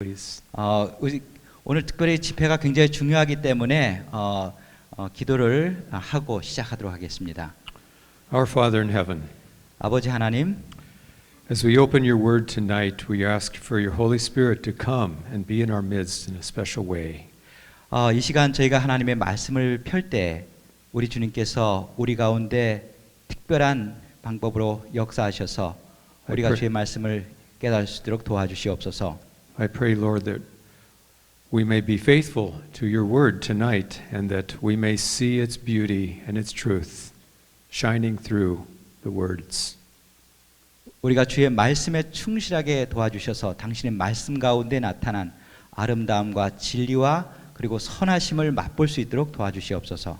Please. 오늘 특별히 집회가 굉장히 중요하기 때문에 기도를 하고 시작하도록 하겠습니다. Our Father in heaven, 아버지 하나님, as we open your word tonight, we ask for your Holy Spirit to come and be in our midst in a special way. 이 시간 저희가 하나님의 말씀을 펼 때 우리 주님께서 우리 가운데 특별한 방법으로 역사하셔서 우리가 주의 말씀을 깨달을 수 있도록 도와주시옵소서. I pray, Lord, that we may be faithful to your word tonight and that we may see its beauty and its truth shining through the words. 우리가 주의 말씀에 충실하게 도와주셔서 당신의 말씀 가운데 나타난 아름다움과 진리와 그리고 선하심을 맛볼 수 있도록 도와주시옵소서.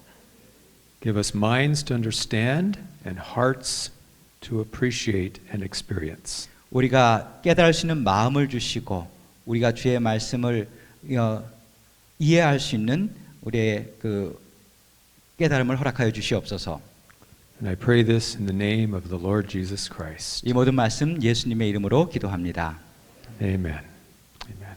Give us minds to understand and hearts to appreciate and experience. 우리가 깨달을 수 있는 마음을 주시고 우리가 주의 말씀을 이해할 수 있는 우리의 그 깨달음을 허락하여 주시옵소서. And I pray this in the name of the Lord Jesus Christ. 이 모든 말씀 예수님의 이름으로 기도합니다. Amen. Amen.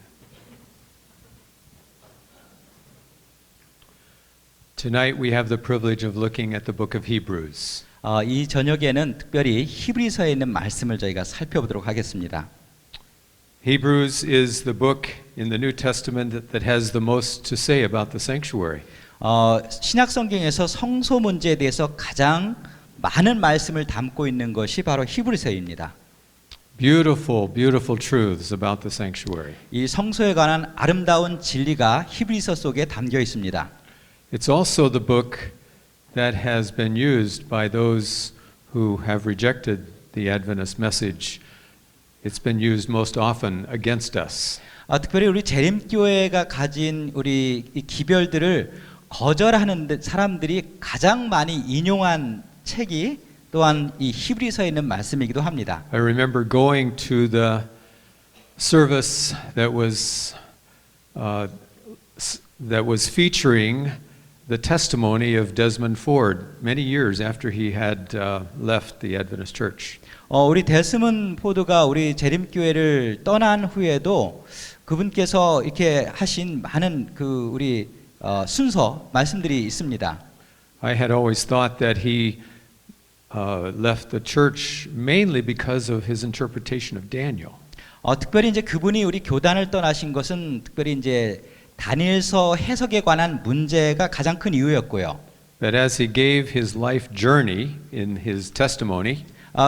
Tonight we have the privilege of looking at the book of Hebrews. 이 저녁에는 특별히 히브리서에 있는 말씀을 저희가 살펴보도록 하겠습니다. Hebrews is the book in the New Testament that has the most to say about the sanctuary. 신약 성경에서 성소 문제에 대해서 가장 많은 말씀을 담고 있는 것이 바로 히브리서입니다. Beautiful, beautiful truths about the sanctuary. 이 성소에 관한 아름다운 진리가 히브리서 속에 담겨 있습니다. It's also the book that has been used by those who have rejected the Adventist message. It's been used most often against us. 특별히 우리 재림교회가 가진 우리 이 기별들을 거절하는 사람들이 가장 많이 인용한 책이 또한 이 히브리서에 있는 말씀이기도 합니다. I remember going to the service that was featuring the testimony of Desmond Ford many years after he had left the Adventist Church. 우리 데스먼드 포드가 우리 재림교회를 떠난 후에도 그분께서 이렇게 하신 많은 그 우리 순서 말씀들이 있습니다. I had always thought that he left the church mainly because of his interpretation of Daniel. 특별히 이제 그분이 우리 교단을 떠나신 것은 특별히 이제 다니엘서 해석에 관한 문제가 가장 큰 이유였고요. But as he gave his life journey in his testimony,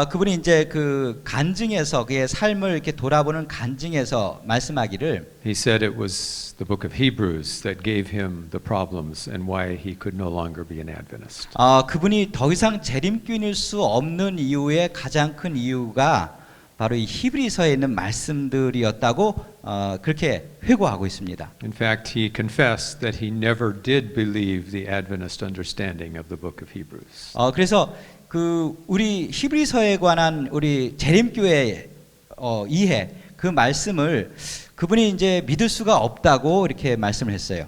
그분이 이제 그 간증에서 그의 삶을 이렇게 돌아보는 간증에서 말씀하기를 he said it was the book of Hebrews that gave him the problems and why he could no longer be an Adventist. 그분이 더 이상 재림교인일 수 없는 이유의 가장 큰 이유가 바로 이 히브리서에 있는 말씀들이었다고 그렇게 회고하고 있습니다. In fact, he confessed that he never did believe the Adventist understanding of the book of Hebrews. 그래서 그 우리 히브리서에 관한 우리 재림교회의 이해 그 말씀을 그분이 이제 믿을 수가 없다고 이렇게 말씀을 했어요.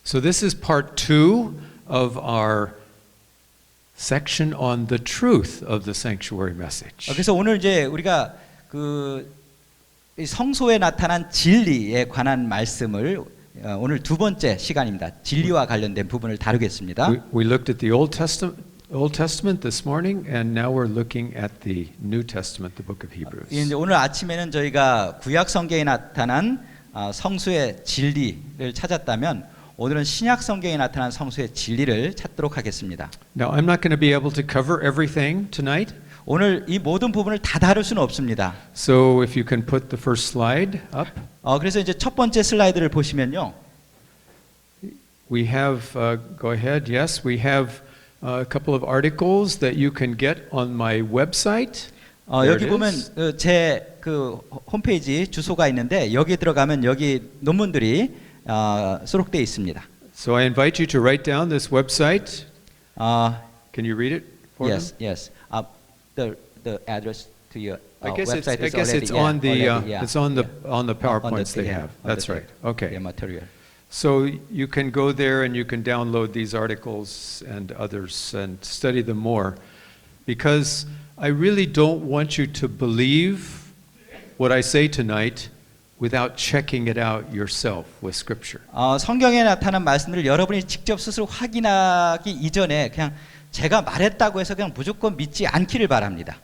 So this is part 2 of our section on the truth of the sanctuary message. 그래서 오늘 이제 우리가 그 성소에 나타난 진리에 관한 말씀을 오늘 두 번째 시간입니다. 진리와 관련된 부분을 다루겠습니다. We looked at the Old Testament this morning, and now we're looking at the New Testament, the book of Hebrews. 이제 오늘 아침에는 저희가 구약 성경에 나타난 성소의 진리를 찾았다면 오늘은 신약 성경에 나타난 성소의 진리를 찾도록 하겠습니다. Now, I'm not going to be able to cover everything tonight. 오늘 이 모든 부분을 다 다룰 수는 없습니다. So if you can put the first slide up. 그래서 이제 첫 번째 슬라이드를 보시면요. We have, go ahead, yes, we have a couple of articles that you can get on my website. 여기 보면 제 그 홈페이지 주소가 있는데 여기 들어가면 여기 논문들이 수록되어 있습니다. So I invite you to write down this website. Can you read it for yes, them? yes. The address to your I guess website it's, is I guess already, it's on the already, yeah, it's on the yeah. on the PowerPoints they yeah, have. on That's the right. Okay. material. So you can go there and you can download these articles and others and study them more, because I really don't want you to believe what I say tonight without checking it out yourself with Scripture. 성경에 나타난 말씀들을 여러분이 직접 스스로 확인하기 이전에 그냥 제가 말했다고 해서 그냥 무조건 믿지 않기를 바랍니다.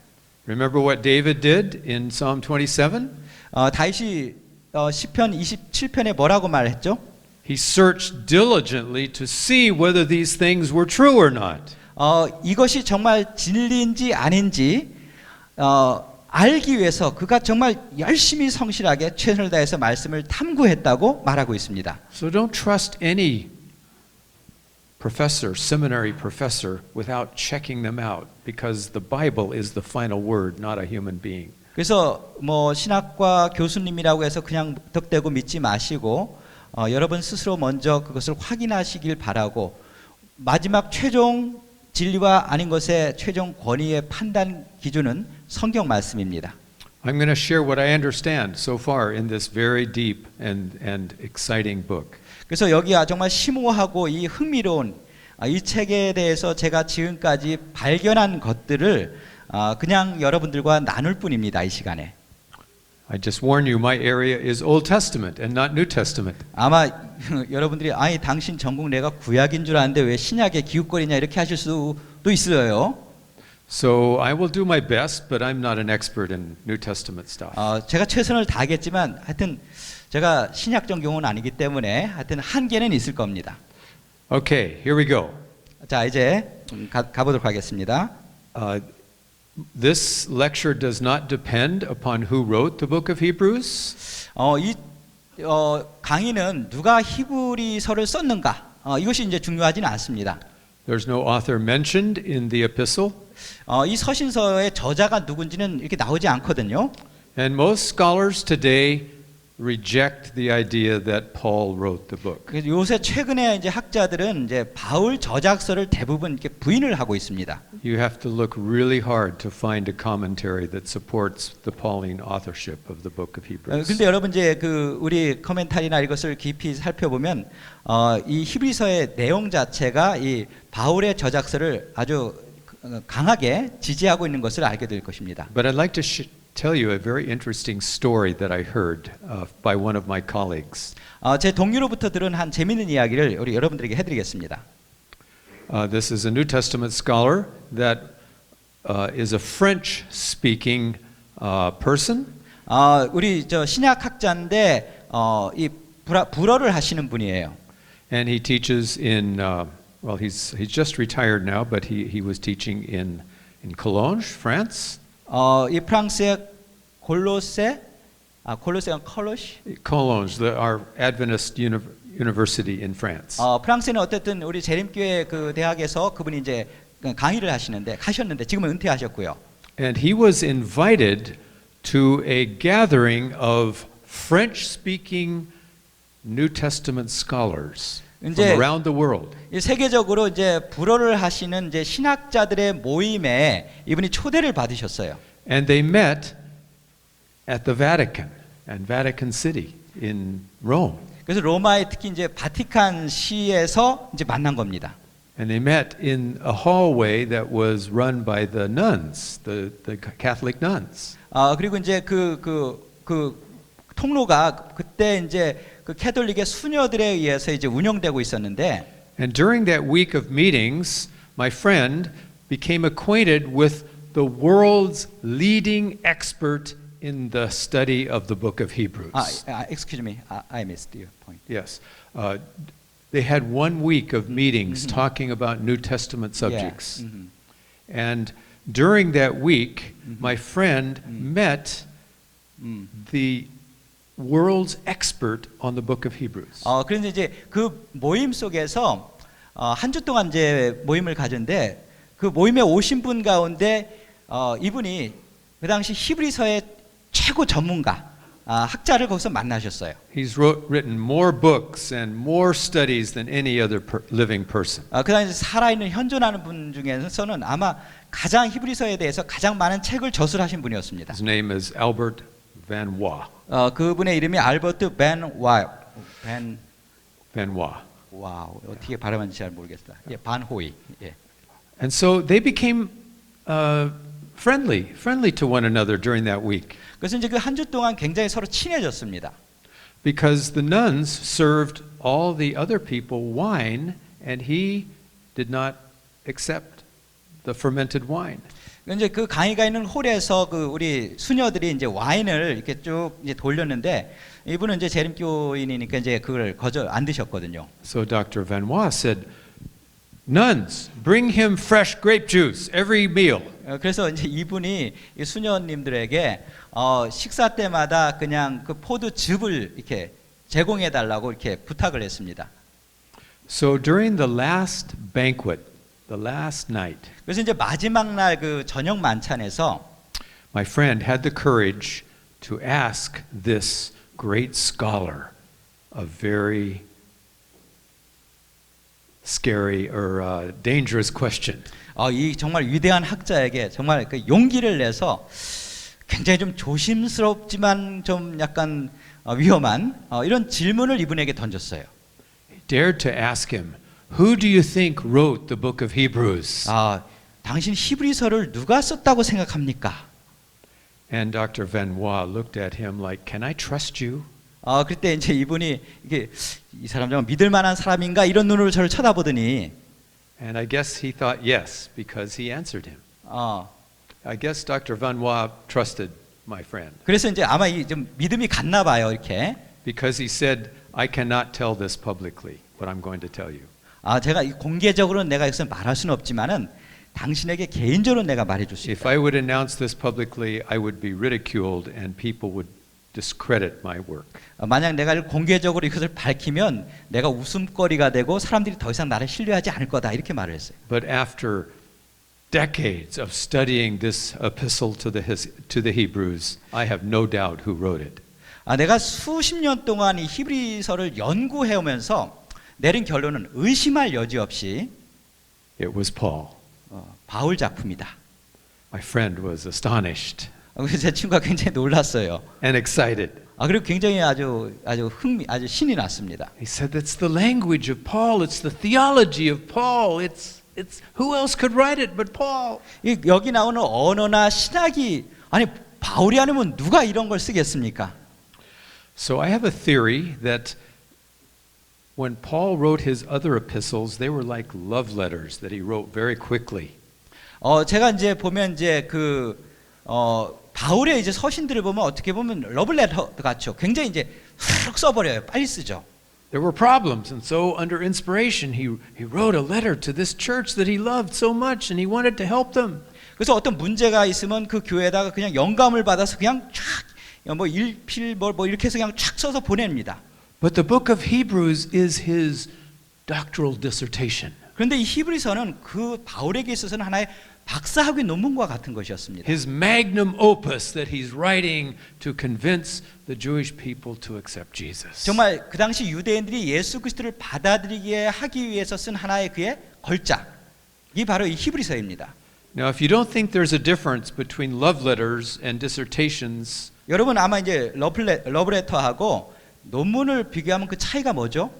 Remember what David did in Psalm 27? 다윗이 시편 27편에 뭐라고 말했죠? He searched diligently to see whether these things were true or not. 이것이 정말 진리인지 아닌지 알기 위해서 그가 정말 열심히 성실하게 최선을 다해서 말씀을 탐구했다고 말하고 있습니다. So don't trust any professor, seminary professor, without checking them out, because the Bible is the final word, not a human being. 그래서 뭐 신학과 교수님이라고 해서 그냥 무턱대고 믿지 마시고 여러분 스스로 먼저 그것을 확인하시길 바라고 마지막 최종 진리와 아닌 것의 최종 권위의 판단 기준은 성경 말씀입니다. I'm going to share what I understand so far in this very deep and exciting book. 그래서 여기 정말 심오하고 이 흥미로운 이 책에 대해서 제가 지금까지 발견한 것들을 그냥 여러분들과 나눌 뿐입니다. 이 시간에. I just warn you, my area is Old Testament and not New Testament. 아마 여러분들이 아니 당신 전공 내가 구약인 줄 아는데 왜 신약에 기웃거리냐 이렇게 하실 수도 있어요. So I will do my best, but I'm not an expert in New Testament stuff. 제가 최선을 다하겠지만 하여튼 제가 신약 전공은 아니기 때문에 하여튼 한계는 있을 겁니다. Okay, here we go. 자 이제 가보도록 하겠습니다. This lecture does not depend upon who wrote the book of Hebrews. 이 강의는 누가 히브리서를 썼는가 이것이 이제 중요하지는 않습니다. There's no author mentioned in the epistle. 이 서신서의 저자가 누군지는 이렇게 나오지 않거든요. And most scholars today reject the idea that Paul wrote the book. 그래서 요새 최근에 이제 학자들은 이제 바울 저작서를 대부분 이렇게 부인을 하고 있습니다. You have to look really hard to find a commentary that supports the Pauline authorship of the book of Hebrews. 그런데 여러분 이제 그 우리 커멘타리나 이것을 깊이 살펴보면 이 히브리서의 내용 자체가 이 바울의 저작서를 아주 강하게 지지하고 있는 것을 알게 될 것입니다. But I'd like to tell you a very interesting story that I heard by one of my colleagues. 제 동료로부터 들은 한 재미있는 이야기를 우리 여러분들에게 해드리겠습니다. This is a New Testament scholar that is a French-speaking person. 우리 저 신약 학자인데 이 불어를 하시는 분이에요. And he teaches in well, he's just retired now, but he was teaching in Cologne, France. 이 프랑스의 콜로세가 컬로시? Cologne, our Adventist university in France. 프랑스는 어쨌든 우리 재림교회 그 대학에서 그분이 이제 강의를 하셨는데 지금은 은퇴하셨고요. And he was invited to a gathering of French-speaking New Testament scholars from around the world. 세계적으로 이제 불어를 하시는 이제 신학자들의 모임에 이분이 초대를 받으셨어요. And they met at the Vatican and Vatican City in Rome. 그래서 로마의 특히 이제 바티칸시에서 이제 만난 겁니다. And they met in a hallway that was run by the nuns, the Catholic nuns. 그리고 이제 그 통로가 그때 이제 그 캐톨릭의 수녀들에 의해서 이제 운영되고 있었는데. And during that week of meetings, my friend became acquainted with the world's leading expert in the study of the book of Hebrews. Excuse me, I missed your point. Yes. They had 1 week of meetings talking about New Testament subjects. Yeah. And during that week, my friend met the world's expert on the book of Hebrews. 그런데 이제 그 모임 속에서 한 주 동안 이제 모임을 가졌는데 그 모임에 오신 분 가운데 이분이 그 당시 히브리서의 최고 전문가 학자를 거기서 만나셨어요. He's written more books and more studies than any other living person. 그 당시 살아있는 현존하는 분 중에서는 아마 가장 히브리서에 대해서 가장 많은 책을 저술하신 분이었습니다. His name is Albert Van Waa. 그분의 이름이 알버트 벤 와. Van Waa. 와우, 어떻게 발음하는지 잘 모르겠다. 예, 반호이. 예. And so they became friendly to one another during that week. 그래서 이제 그 한 주 동안 굉장히 서로 친해졌습니다. because the nuns served all the other people wine and he did not accept the fermented wine. 이제 그 강의가 있는 홀에서 그 우리 수녀들이 이제 와인을 이렇게 쭉 이제 돌렸는데 이분은 이제 재림교인이니까 이제 그걸 안 드셨거든요. So Dr. Vanois said, "Nuns, bring him fresh grape juice every meal." 그래서 이제 이분이 이 수녀님들에게 식사 때마다 그냥 그 포도즙을 이렇게 제공해 달라고 이렇게 부탁을 했습니다. So during the last banquet, the last night, 그래서 이제 마지막 날 그 저녁 만찬에서 my friend had the courage to ask this great scholar a very scary or dangerous question. 이 정말 위대한 학자에게 정말 그 용기를 내서 굉장히 좀 조심스럽지만 좀 약간 위험한 이런 질문을 이분에게 던졌어요. He dared to ask him, "Who do you think wrote the book of Hebrews?" 당신 히브리서를 누가 썼다고 생각합니까? And Dr. Vanois looked at him like, "Can I trust you?" 그때 이제 이분이 이게 이 사람 정말 믿을 만한 사람인가 이런 눈으로 저를 쳐다보더니 And I guess he thought yes because he answered him. I guess Dr. Vanois trusted my friend 그래서 이제 아마 좀 믿음이 갔나 봐요, 이렇게. because he said, "I cannot tell this publicly, what I'm going to tell you." 제가 공개적으로는 내가 여기서 말할 수는 없지만은 당신에게 개인적으로 내가 말해줄 수 If 있다. I would announce this publicly, I would be ridiculed and people would discredit my work. 만약 내가 공개적으로 이것을 밝히면 내가 웃음거리가 되고 사람들이 더 이상 나를 신뢰하지 않을 거다 이렇게 말을 했어요. But after decades of studying this epistle to the Hebrews, I have no doubt who wrote it. 내가 수십 년 동안 이 히브리서를 연구해 오면서 내린 결론은 의심할 여지 없이 It was Paul. 바울 작품이다. My friend was astonished 그래서 제 친구가 굉장히 놀랐어요. and excited. 그리고 굉장히 아주 신이 났습니다. He said, "That's the language of Paul. It's the theology of Paul. It's who else could write it but Paul?" 여기 나오는 언어나 신학이 아니 바울이 아니면 누가 이런 걸 쓰겠습니까? So I have a theory that when Paul wrote his other epistles, they were like love letters that he wrote very quickly. 제가 이제 보면 이제 바울의 이제 서신들을 보면 어떻게 보면 러블레터 같죠. 굉장히 이제 훅 써버려요. 빨리 쓰죠. There were problems, and so under inspiration, he wrote a letter to this church that he loved so much, and he wanted to help them. 그래서 어떤 문제가 있으면 그 교회에다가 그냥 영감을 받아서 그냥 쫙 일필 뭐 이렇게 해서 그냥 쫙 써서 보냅니다. But the book of Hebrews is his doctoral dissertation. 그런데 이 히브리서는 그 바울에게 있어서는 하나의 박사학위 논문과 같은 것이었습니다. His magnum opus that he's writing to convince the Jewish people to accept Jesus. 정말 그 당시 유대인들이 예수 그리스도를 받아들이게 하기 위해서 쓴 하나의 그의 걸작이 바로 이 히브리서입니다. Now, if you don't think there's a difference between love letters and dissertations, 여러분 아마 이제 러브레터하고 논문을 비교하면 그 차이가 뭐죠?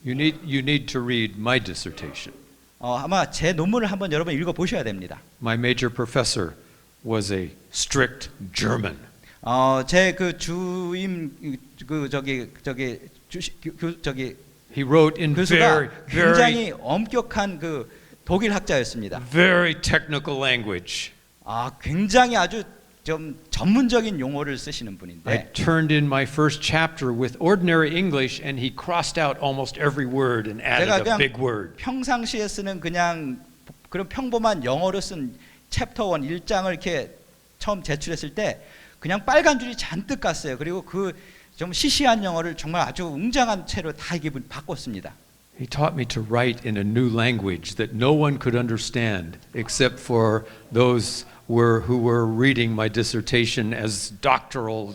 you need to read my dissertation. 아마 제 논문을 한번 여러분 읽어 보셔야 됩니다. My major professor was a strict German. 제 그 주임 He wrote in 교수가 굉장히 very 엄격한 그 독일 학자였습니다. very technical language. 굉장히 아주 좀 전문적인 용어를 쓰시는 I 분인데 turned in my first chapter with ordinary English and he crossed out almost every word and added 제가 a 그냥 big word. 평상시에 쓰는 그냥 그런 평범한 영어로 쓴 챕터 1 1장을 이렇게 처음 제출했을 때 그냥 빨간 줄이 잔뜩 갔어요. 그리고 그 좀 시시한 영어를 정말 아주 웅장한 채로 다 이게 바꿨습니다. He taught me to write in a new language that no one could understand except for those who were reading my dissertation as doctoral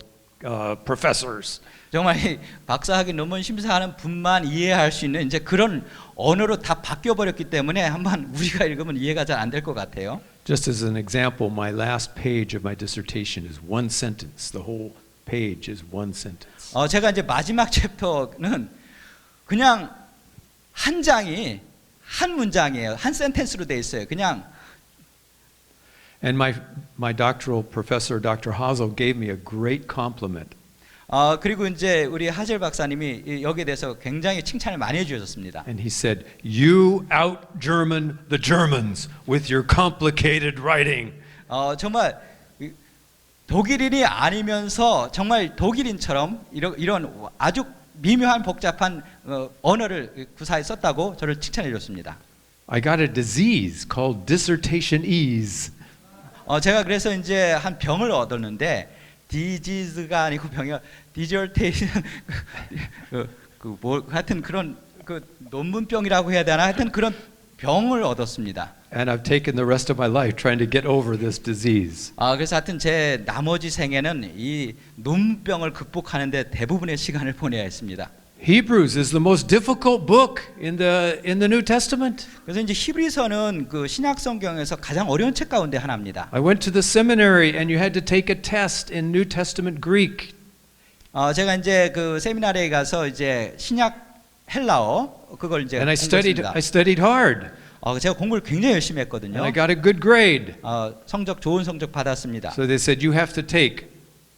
professors. 정말 이 박사학위 논문 심사하는 분만 이해할 수 있는 이제 그런 언어로 다 바뀌어 버렸기 때문에 한번 우리가 읽으면 이해가 잘 안 될 것 같아요. Just as an example, my last page of my dissertation is one sentence. The whole page is one sentence. 제가 이제 마지막 챕터는 그냥 한 장이 한 문장이에요. 한 센텐스로 돼 있어요. 그냥 And my doctoral professor, Dr. Hazel, gave me a great compliment. 그리고 이제 우리 하젤 박사님이 여기에 대해서 굉장히 칭찬을 많이 해주셨습니다. And he said, "You out-German the Germans with your complicated writing." 정말 독일인이 아니면서 정말 독일인처럼 이런 아주 미묘한 복잡한 언어를 구사해 썼다고 저를 칭찬해 줬습니다. I got a disease called dissertation ease. 제가 그래서 이제 한 병을 얻었는데 디지즈가 아니고 병이 디저테이션 뭐 하여튼 그런 그 논문병이라고 해야 되나 하여튼 그런 병을 얻었습니다. And I've taken the rest of my life trying to get over this disease. 그래서 하여튼 제 나머지 생에는 이 논문병을 극복하는데 대부분의 시간을 보내야 했습니다. Hebrews is the most difficult book in the New Testament. 그래서 이제 히브리서는 그 신약 성경에서 가장 어려운 책 가운데 하나입니다. I went to the seminary and you had to take a test in New Testament Greek. 제가 이제 그 세미나리에 가서 이제 신약 헬라어 그걸 이제 And I 공부했습니다. studied hard. 제가 공부를 굉장히 열심히 했거든요. And I got a good grade. 좋은 성적 받았습니다. So they said you have to take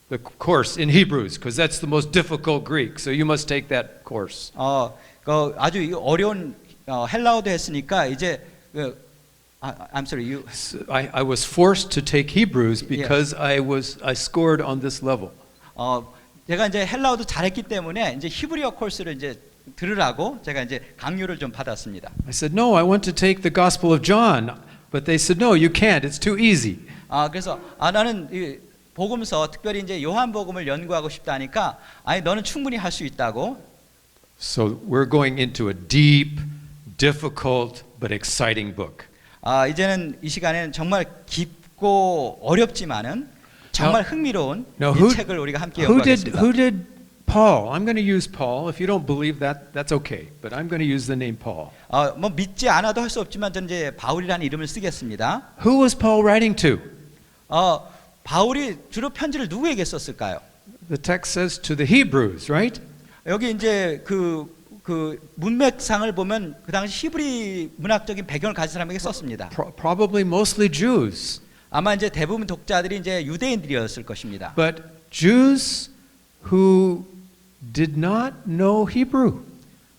the course in Hebrews because that's the most difficult Greek. So you must take that course. 아주 어려운 헬라어도 했으니까 이제 I'm sorry, you. So I was forced to take Hebrews because I scored on this level. 제가 이제 헬라어도 잘했기 때문에 이제 히브리어 코र्스를 이제 들으라고 제가 이제 강요를 좀 받았습니다. I said no, I want to take the Gospel of John, but they said no, you can't. It's too easy. 그래서 나는 이 복음서 특별히 이제 요한복음을 연구하고 싶다니까 아니 너는 충분히 할 수 있다고. So we're going into a deep, difficult but exciting book. 이제는 이 시간에는 정말 깊고 어렵지만은 정말 흥미로운 이 책을 우리가 함께 연구하겠습니다. Who did Paul? I'm going to use Paul. If you don't believe that, that's okay. But I'm going to use the name Paul. 뭐 믿지 않아도 할 수 없지만 저는 이제 바울이라는 이름을 쓰겠습니다. Who was Paul writing to? 바울이 주로 편지를 누구에게 썼을까요? The text says to the Hebrews, right? 여기 이제 그 문맥상을 보면 그 당시 히브리 문학적인 배경을 가진 사람에게 썼습니다. Probably mostly Jews. 아마 이제 대부분 독자들이 이제 유대인들이었을 것입니다. But Jews who did not know Hebrew.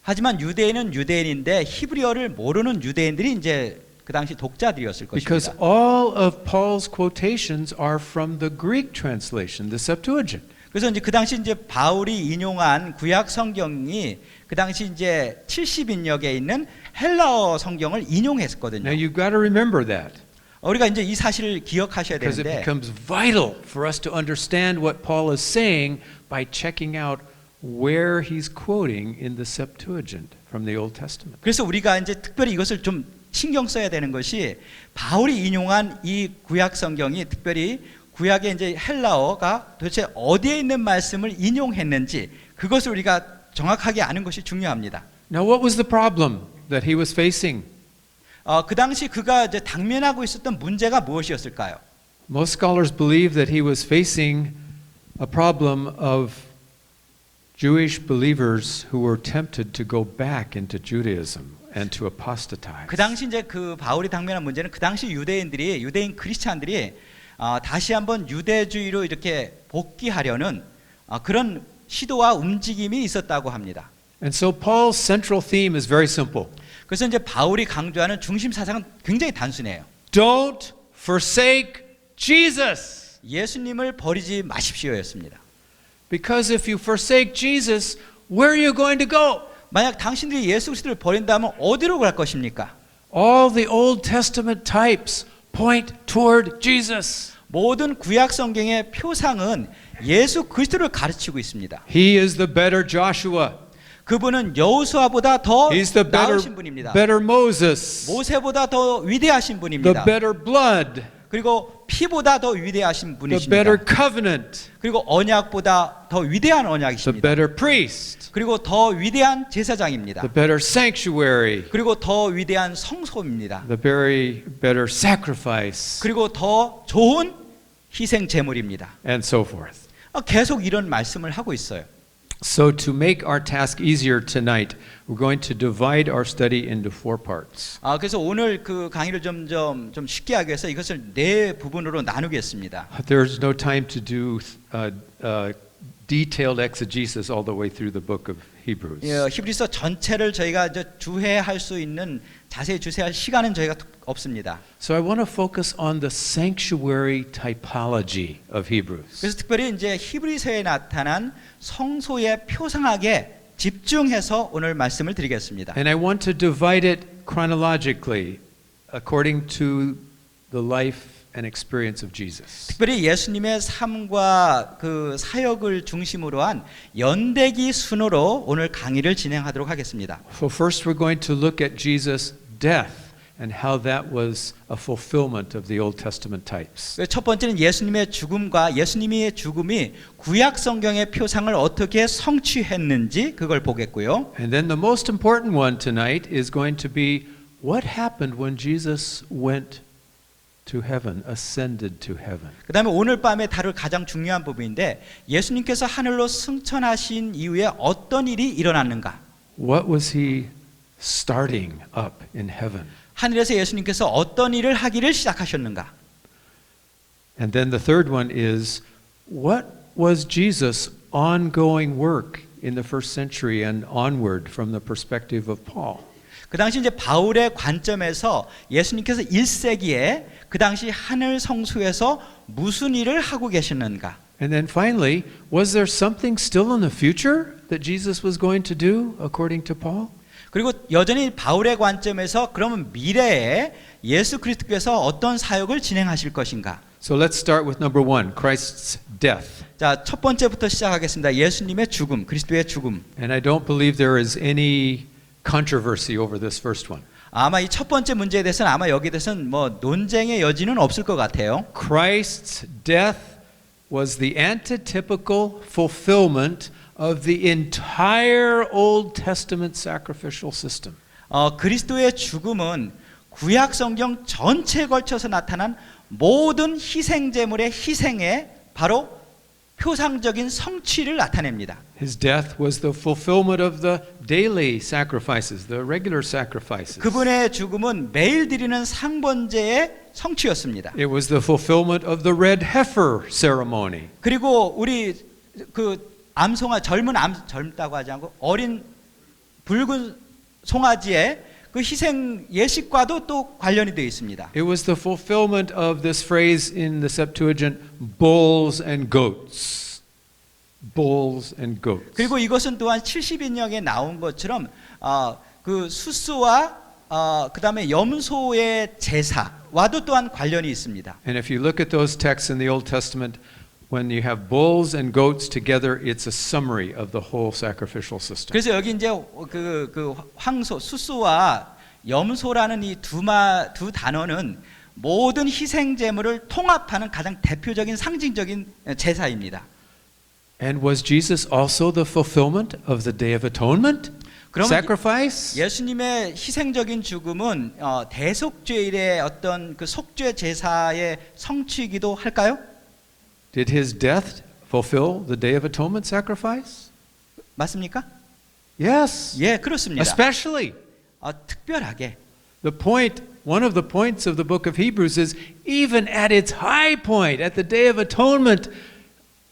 하지만 유대인은 유대인인데 히브리어를 모르는 유대인들이 이제 그 당시 독자들이었을 Because 것입니다. all of Paul's quotations are from the Greek translation, the Septuagint. 그래서 이제 그 당시 이제 바울이 인용한 구약 성경이 그 당시 이제 70인역에 있는 헬라어 성경을 인용했거든요. Now you've got to remember that. 우리가 이제 이 사실을 기억하셔야 Because it 되는데 becomes vital for us to understand what Paul is saying by checking out where he's quoting in the Septuagint from the Old Testament. 그래서 우리가 이제 특별히 이것을 좀 신경 써야 되는 것이 바울이 인용한 이 구약 성경이 특별히 구약의 이제 헬라어가 도대체 어디에 있는 말씀을 인용했는지 그것을 우리가 정확하게 아는 것이 중요합니다. Now what was the problem that he was facing? 그 당시 그가 이제 당면하고 있었던 문제가 무엇이었을까요? Most scholars believe that he was facing a problem of Jewish believers who were tempted to go back into Judaism and to apostatize. 그 당시 이제 그 바울이 당면한 문제는 그 당시 유대인 크리스찬들이 다시 한번 유대주의로 이렇게 복귀하려는 그런 시도와 움직임이 있었다고 합니다. And so Paul's central theme is very simple. 그래서 이제 바울이 강조하는 중심 사상은 굉장히 단순해요. Don't forsake Jesus. 예수님을 버리지 마십시오였습니다. Because if you forsake Jesus, where are you going to go? 만약 당신들이 예수 그리스도를 버린다면 어디로 갈 것입니까? All the Old Testament types point toward Jesus. 모든 구약 성경의 표상은 예수 그리스도를 가르치고 있습니다. He is the better Joshua. 그분은 여호수아보다 더 He's the 나으신 분입니다. better Moses. 모세보다 더 위대하신 The 분입니다. better blood. 그리고 피보다 더 위대하신 The better 분이십니다. covenant. 그리고 언약보다 더 위대한 The 언약이십니다. better priest. 그리고 더 위대한 제사장입니다. The better sanctuary. 그리고 더 위대한 성소입니다. The very better sacrifice. 그리고 더 좋은 희생 제물입니다. And so forth. 계속 이런 말씀을 하고 있어요. So to make our task easier tonight, we're going to divide our study into 4 parts. 그래서 오늘 그 강의를 좀 쉽게 하기 위해서 이것을 4 부분으로 나누겠습니다. There's no time to do detailed exegesis all the way through the book of Hebrews. 예, 히브리서 전체를 저희가 이제 주해할 수 있는 자세히 주세할 시간은 저희가 없습니다. So I want to focus on the sanctuary typology of Hebrews. 그래서 특별히 이제 히브리서에 나타난 성소의 표상학에 집중해서 오늘 말씀을 드리겠습니다. And I want to divide it chronologically according to the life and experience of Jesus. 특별히 예수님의 삶과 그 사역을 중심으로 한 연대기 순으로 오늘 강의를 진행하도록 하겠습니다. So first we're going to look at Jesus' death and how that was a fulfillment of the Old Testament types. 첫 번째는 예수님의 죽음과 예수님의 죽음이 구약 성경의 표상을 어떻게 성취했는지 그걸 보겠고요. And then the most important one tonight is going to be what happened when Jesus went to heaven, ascended to heaven. 그다음에 오늘 밤에 다룰 가장 중요한 부분인데 예수님께서 하늘로 승천하신 이후에 어떤 일이 일어났는가? What was he starting up in heaven? 하늘에서 예수님께서 어떤 일을 하기를 시작하셨는가? And then the third one is what was Jesus' ongoing work in the first century and onward from the perspective of Paul? 그 당시 이제 바울의 관점에서 예수님께서 1세기에 그 당시 하늘 성소에서 무슨 일을 하고 계셨는가? And then finally, was there something still in the future that Jesus was going to do according to Paul? 그리고 여전히 바울의 관점에서 그러면 미래에 예수 그리스도께서 어떤 사역을 진행하실 것인가? So let's start with number 1, Christ's death. 자, 첫 번째부터 시작하겠습니다. 예수님의 죽음, 그리스도의 죽음. And I don't believe there is any controversy over this first one. 아마 이 첫 번째 문제에 대해서는 아마 여기에 대해서는 뭐 논쟁의 여지는 없을 것 같아요. Christ's death was the antitypical fulfillment of the entire Old Testament sacrificial system. 그리스도의 죽음은 구약 성경 전체에 걸쳐서 나타난 모든 희생 제물의 희생에 바로 표상적인 성취를 나타냅니다. His death was the fulfillment of the daily sacrifices, the regular sacrifices. 그분의 죽음은 매일 드리는 상번제의 성취였습니다. It was the fulfillment of the red heifer ceremony. 그리고 우리 그 젊다고 하지 않고 어린 붉은 송아지의 그 희생 예식과도 또 관련이 되어 있습니다. It was the fulfillment of this phrase in the Septuagint, bulls and goats. Bulls and goats. 그리고 이것은 또한 70인역에 나온 것처럼 그 수수와 그다음에 염소의 제사와도 또한 관련이 있습니다. And if you look at those texts in the Old Testament, when you have bulls and goats together, it's a summary of the whole sacrificial system. 그래서 여기 이제 그 황소, 수수와 염소라는 이 두 단어는 모든 희생 제물을 통합하는 가장 대표적인 상징적인 제사입니다. And was Jesus also the fulfillment of the Day of Atonement? Sacrifice? 예수님의 희생적인 죽음은 대속죄일의 어떤 그 속죄 제사의 성취이기도 할까요? Did his death fulfill the Day of Atonement sacrifice? 맞습니까? Yes. 예, 그렇습니다. Especially. 특별하게. One of the points of the book of Hebrews is even at its high point, at the Day of Atonement,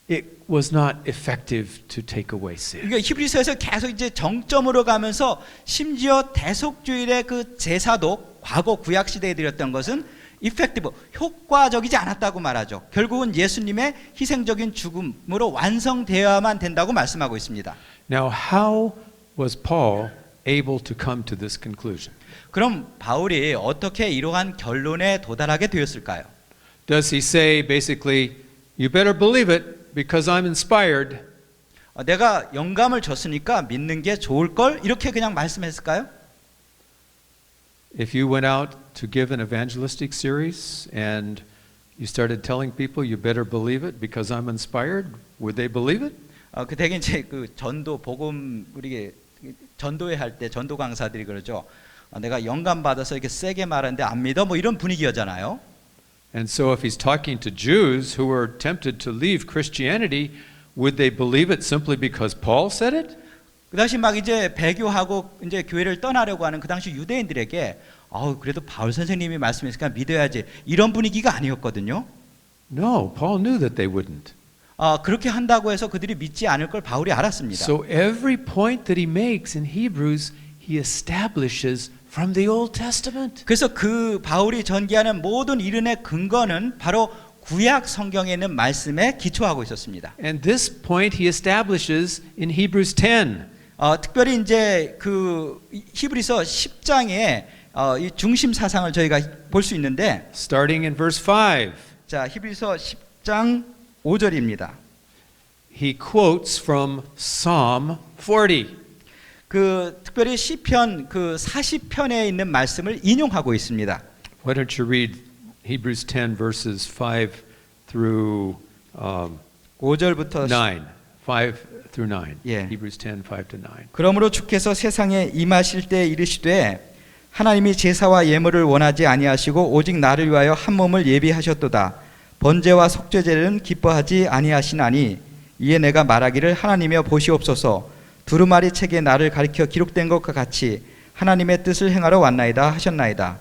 it was not effective to take away sin. 그러니까 히브리서에서 계속 이제 정점으로 가면서 심지어 대속주일의 그 제사도 과거 구약 시대에 드렸던 것은 effective, 효과적이지 않았다고 말하죠. 결국은 예수님의 희생적인 죽음으로 완성되어야만 된다고 말씀하고 있습니다. Now, how was Paul able to come to this conclusion? 그럼 바울이 어떻게 이러한 결론에 도달하게 되었을까요? Does he say basically, you better believe it because I'm inspired? 내가 영감을 줬으니까 믿는 게 좋을 걸 이렇게 그냥 말씀했을까요? If you went out to give an evangelistic series and you started telling people you better believe it because I'm inspired, would they believe it? 그 되게 이제 그 전도 복음 우리 전도회 할 때 전도 강사들이 그러죠. 내가 영감 받아서 이렇게 세게 말하는데 안 믿어 뭐 이런 분위기였잖아요. And so if he's talking to Jews who were tempted to leave Christianity, would they believe it simply because Paul said it? 그 당시 막 이제 배교하고 이제 교회를 떠나려고 하는 그 당시 유대인들에게 그래도 바울 선생님이 말씀했으니까 믿어야지 이런 분위기가 아니었거든요. No, Paul knew that they wouldn't. 그렇게 한다고 해서 그들이 믿지 않을 걸 바울이 알았습니다. So every point that he makes in Hebrews, he establishes from the Old Testament. 그래서 그 바울이 전개하는 모든 이론의 근거는 바로 구약 성경에 있는 말씀에 기초하고 있었습니다. And this point he establishes in Hebrews 10. 특별히 이제 그 히브리서 10장에 이 중심 사상을 저희가 볼 수 있는데, Starting in verse 5, 자 히브리서 10장 5절입니다. he quotes from Psalm 40. 그 특별히 시편 그 40편에 있는 말씀을 인용하고 있습니다. Why don't you read Hebrews 10 verses 5 through 5절부터 9. 5 through 9. 예. Hebrews 10, 5 to 9. 그러므로 주께서 세상에 임하실 때 이르시되 하나님이 제사와 예물을 원하지 아니하시고 오직 나를 위하여 한 몸을 예비하셨도다. 번제와 속죄제는 기뻐하지 아니하시나니 이에 내가 말하기를 하나님이여 보시옵소서 두루마리 책에 나를 가리켜 기록된 것과 같이 하나님의 뜻을 행하러 왔나이다 하셨나이다.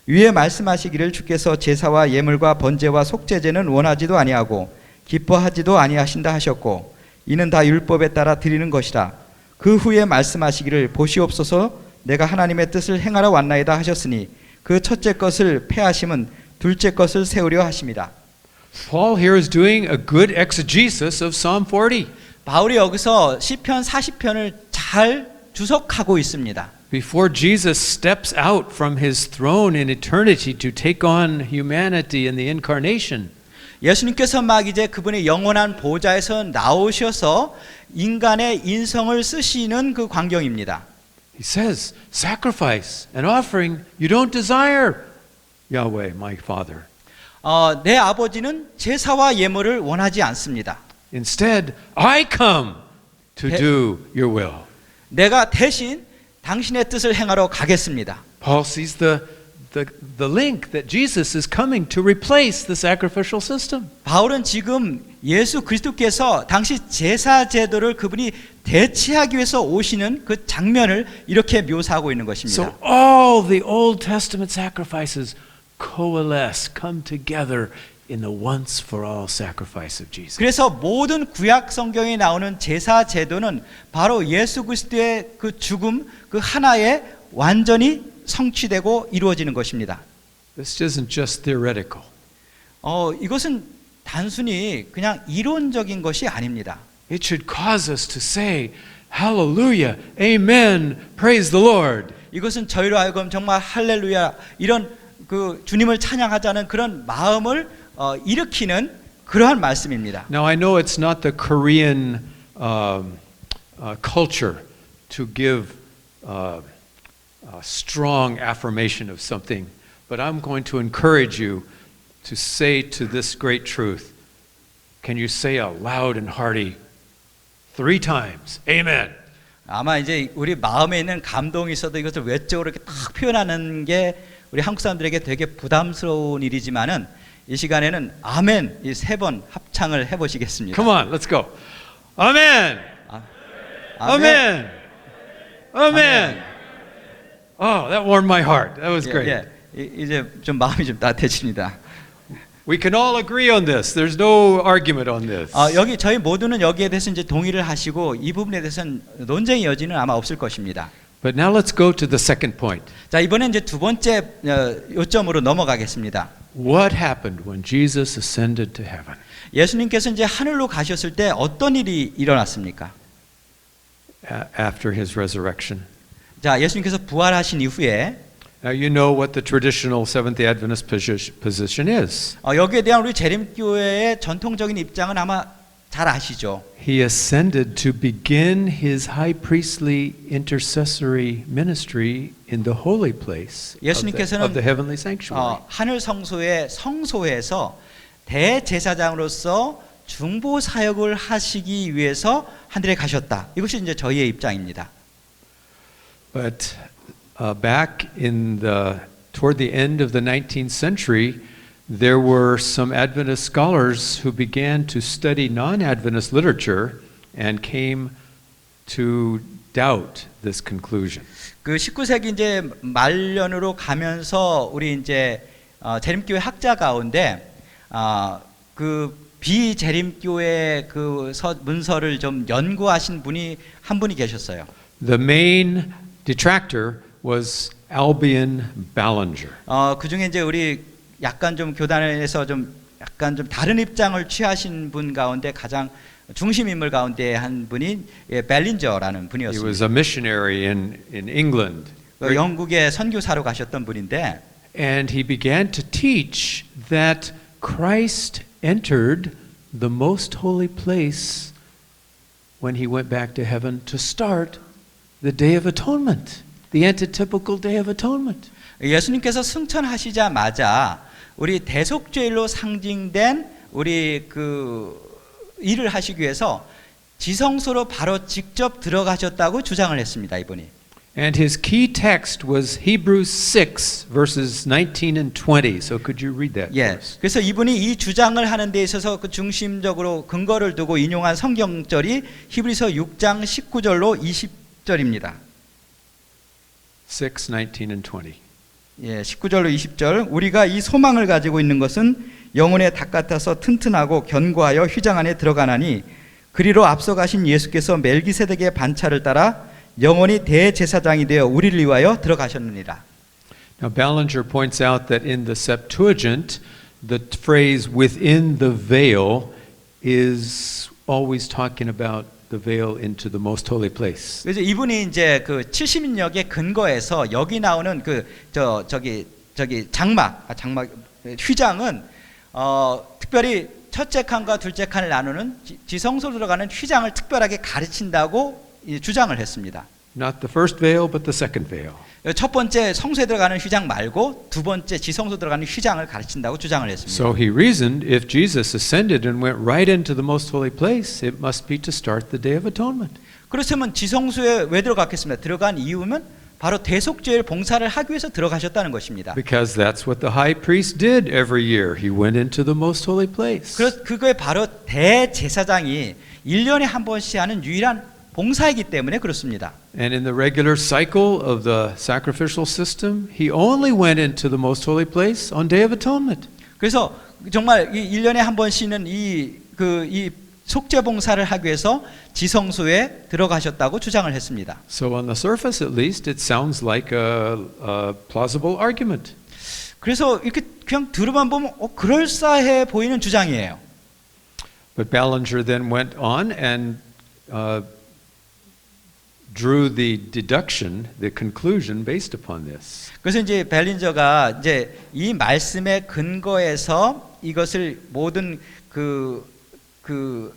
위에 말씀하시기를 주께서 제사와 예물과 번제와 속죄제는 원하지도 아니하고 기뻐하지도 아니하신다 하셨고 이는 다 율법에 따라 드리는 것이라. 그 후에 말씀하시기를 보시옵소서 내가 하나님의 뜻을 행하러 왔나이다 하셨으니 그 첫째 것을 폐하심은 둘째 것을 세우려 하심이라. Paul here is doing a good exegesis of Psalm 40. 바울이 여기서 시편 40편을 잘 주석하고 있습니다. Before Jesus steps out from his throne in eternity to take on humanity in the incarnation, 예수님께서 막 이제 그분의 영원한 보좌에서 나오셔서 인간의 인성을 쓰시는 그 광경입니다. he says, sacrifice and offering you don't desire, Yahweh, my Father. 내 아버지는 제사와 예물을 원하지 않습니다. Instead, I come to do your will. 내가 대신 당신의 뜻을 행하러 가겠습니다. Paul sees the link that Jesus is coming to replace the sacrificial system. 바울은 지금 예수 그리스도께서 당시 제사 제도를 그분이 대체하기 위해서 오시는 그 장면을 이렇게 묘사하고 있는 것입니다. So all the Old Testament sacrifices coalesce, come together in the once for all sacrifice of Jesus. 그래서 모든 구약 성경에 나오는 제사 제도는 바로 예수 그리스도의 그 죽음 그 하나에 완전히 성취되고 이루어지는 것입니다. This isn't just theoretical. 이것은 단순히 그냥 이론적인 것이 아닙니다. It should cause us to say, Hallelujah, Amen, praise the Lord. 이것은 저희로 하여금 정말 할렐루야 이런 그 주님을 찬양하자는 그런 마음을 일으키는 그러한 말씀입니다. Now I know it's not the Korean culture to give strong affirmation of something, but I'm going to encourage you to say to this great truth, can you say a loud and hearty 3 times, Amen. 아마 이제 우리 마음에 있는 감동이 있어도 이것을 외적으로 이렇게 딱 표현하는 게 우리 한국 사람들에게 되게 부담스러운 일이지만은 이 시간에는 아멘 이 3번 합창을 해보시겠습니다. Come on, let's go. Amen. Amen. Amen. Oh, that warmed my heart. That was great. 이제 좀 마음이 좀 따뜻해집니다. We can all agree on this. There's no argument on this. 여기 저희 모두는 여기에 대해서 이제 동의를 하시고 이 부분에 대해서는 논쟁의 여지는 아마 없을 것입니다. But now let's go to the second point. 자, 이번엔 이제 두 번째 요점으로 넘어가겠습니다. What happened when Jesus ascended to heaven? 예수님께서 이제 하늘로 가셨을 때 어떤 일이 일어났습니까? After his resurrection. 자, 예수님께서 부활하신 이후에 Now you know what the traditional Seventh-day Adventist position is. 여기에 대한 우리 재림교회의 전통적인 입장은 아마 잘 아시죠. He ascended to begin his high priestly intercessory ministry in the holy place of the heavenly sanctuary. 하늘 성소의 성소에서 대제사장으로서 중보 사역을 하시기 위해서 하늘에 가셨다. 이것이 이제 저희의 입장입니다. But back in toward the end of the 19th century, there were some Adventist scholars who began to study non-Adventist literature and came to doubt this conclusion. 그 19세기 이제 말년으로 가면서 우리 이제 재림교회 학자 가운데 그 비재림교회 그 문서를 좀 연구하신 분이 한 분이 계셨어요. The main detractor was Albion Ballinger. 그 중에 이제 우리 약간 좀 교단에서 좀 약간 좀 다른 입장을 취하신 분 가운데 가장 중심 인물 가운데 한 분이 벨린저라는 He 분이었습니다. was a missionary in England. 영국에 선교사로 가셨던 분인데, And he began to teach that Christ entered the most holy place when he went back to heaven to start the Day of Atonement, the antitypical Day of Atonement. 예수님께서 승천하시자마자 우리 대속죄일로 상징된 우리 그 일을 하시기 위해서 지성소로 바로 직접 들어가셨다고 주장을 했습니다, 이분이. And his key text was Hebrews 6 verses 19 and 20. So could you read that for 예. us? 그래서 이분이 이 주장을 하는 데 있어서 그 중심적으로 근거를 두고 인용한 성경절이 히브리서 6장 19절로 20절입니다. 6, 19 and 20. 예, 19절로 20절. 우리가 이 소망을 가지고 있는 것은 영혼의 닭 같아서 튼튼하고 견고하여 휘장 안에 들어가나니 그리로 앞서가신 예수께서 멜기세덱의 반차를 따라 영원히 대제사장이 되어 우리를 위하여 들어가셨느니라. Now Ballinger points out that in the Septuagint, the phrase within the veil is always talking about the veil into the most holy place. 그래서 이분이 이제 그 70인역의 근거에서 여기 나오는 그 저기 장막 휘장은 특별히 첫째 칸과 둘째 칸을 나누는 지성소로 들어가는 휘장을 특별하게 가르친다고 주장을 했습니다. Not the first veil, but the second veil. 첫 번째 성소에 들어가는 휘장 말고 두 번째 지성소 들어가는 휘장을 가르친다고 주장을 했습니다. So he reasoned if Jesus ascended and went right into the most holy place, it must be to start the Day of Atonement. 그렇다면 지성소에 왜 들어갔겠습니다. 들어간 이유는 바로 대속죄를 봉사를 하기 위해서 들어가셨다는 것입니다. Because that's what the high priest did every year. He went into the most holy place. 그거에 바로 대제사장이 1년에 한 번씩 하는 유일한 봉사이기 때문에 그렇습니다. And in the regular cycle of the sacrificial system, he only went into the most holy place on Day of Atonement. 그래서 정말 이 1년에 한 번씩은 이 속죄 봉사를 하기 위해서 지성소에 들어가셨다고 주장을 했습니다. So on the surface at least, it sounds like a plausible argument. 그래서 이렇게 그냥 들어만 보면 그럴싸해 보이는 주장이에요. But Ballinger then went on and drew the deduction, the conclusion based upon this. 그래서 이제 벨린저가 이제 이 말씀의 근거에서 이것을 모든 그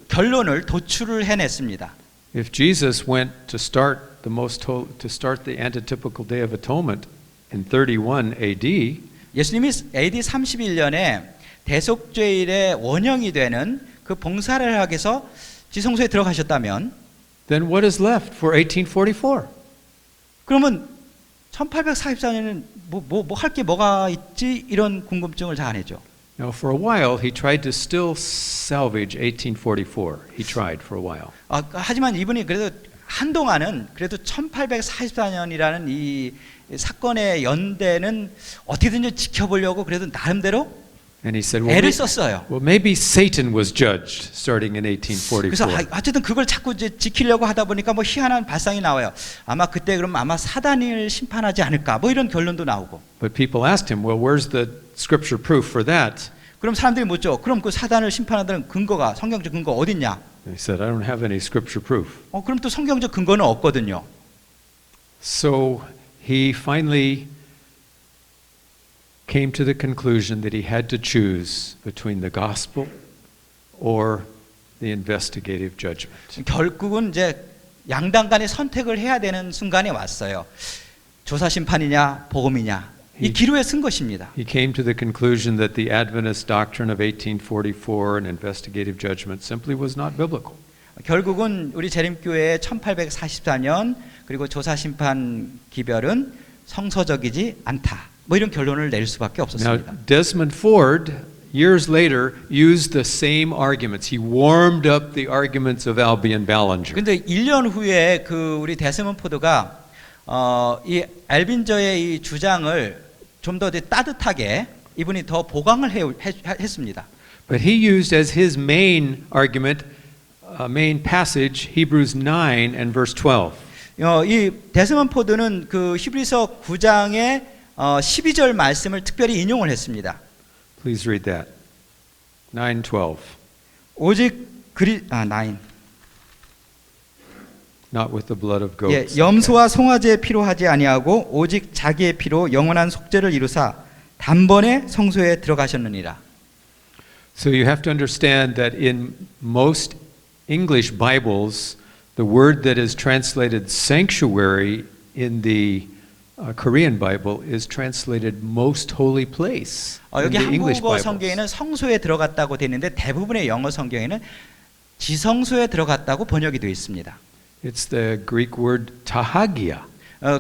결론을 도출을 해냈습니다. If Jesus went to start the antitypical Day of Atonement in 31 AD, 예수님이 AD 31년에 대속죄일의 원형이 되는 그 봉사를 하기 위해서 지성소에 들어가셨다면 then what is left for 1844? 그러면 1844년에는 뭐 할 게 뭐가 있지 이런 궁금증을 자아내죠. Now, for a while, he tried to still salvage 1844. He tried for a while. 하지만 이분이 그래도 한동안은 그래도 1844년이라는 이 사건의 연대는 어떻게든지 지켜보려고 그래도 나름대로 And he said, 애를 썼어요. well, maybe Satan was judged starting in 그래서 1844. 어쨌든 그걸 자꾸 이제 지키려고 하다 보니까 뭐 희한한 발상이 나와요. 아마 그때 그럼 아마 사단을 심판하지 않을까 뭐 이런 결론도 나오고. But people asked him, well, where's the scripture proof for that? 그럼 사람들이 묻죠. 그럼 그 사단을 심판하는 근거가 성경적 근거 어딨냐? And he said, I don't have any scripture proof. 그럼 또 성경적 근거는 없거든요. So he finally came to the conclusion that he had to choose between the gospel or the investigative judgment. 결국은 이제 양당 간의 선택을 해야 되는 순간에 왔어요. 조사 심판이냐 복음이냐 이 기로에 쓴 것입니다. He came to the conclusion that the Adventist doctrine of 1844 and investigative judgment simply was not biblical. 결국은 우리 재림교회의 1844년 그리고 조사 심판 기별은 성서적이지 않다. 뭐 이런 결론을 내릴 수밖에 Now, 없었습니다. Desmond Ford, years later, used the same arguments. He warmed up the arguments of Albion Ballinger. 근데 1년 후에 그 우리 데스먼드 포드가 이 알빈저의 이 주장을 좀 더 따뜻하게 이분이 더 보강을 했습니다. But he used as his main argument, main passage, Hebrews 9 and verse 12. 이 데스먼드 포드는 그 히브리서 9장의 12절 말씀을 특별히 인용을 했습니다. Please read that. 9:12. 오직 9. Not with the blood of 예, goats. 염소와 송아지의 피로 하지 아니하고 오직 자기의 피로 영원한 속죄를 이루사 단번에 성소에 들어가셨느니라. So you have to understand that in most English Bibles, the word that is translated sanctuary in the Korean Bible is translated most holy place. in 여기 the English 한국어 Bibles. 성경에는 성소에 들어갔다고 되어 있는데 대부분의 영어 성경에는 지성소에 들어갔다고 번역이 되어 있습니다. It's the Greek word tahagia.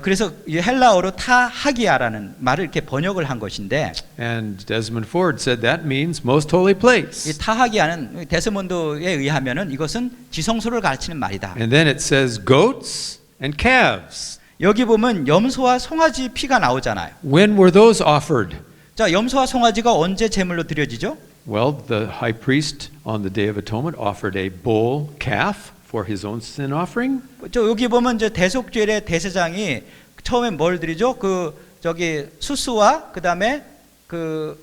그래서 이 헬라어로 타하기아라는 말을 이렇게 번역을 한 것인데 And Desmond Ford said that means most holy place. 이 타하기아는 데스몬드에 의하면은 이것은 지성소를 가르치는 말이다. And then it says goats and calves. 여기 보면 염소와 송아지 피가 나오잖아요. When were those offered? 자, 염소와 송아지가 언제 제물로 드려지죠? Well, the high priest on the Day of Atonement offered a bull calf for his own sin offering. 저 여기 보면 이제 대속죄의 대제사장이 처음에 뭘 드리죠? 저기 수수와 그다음에 그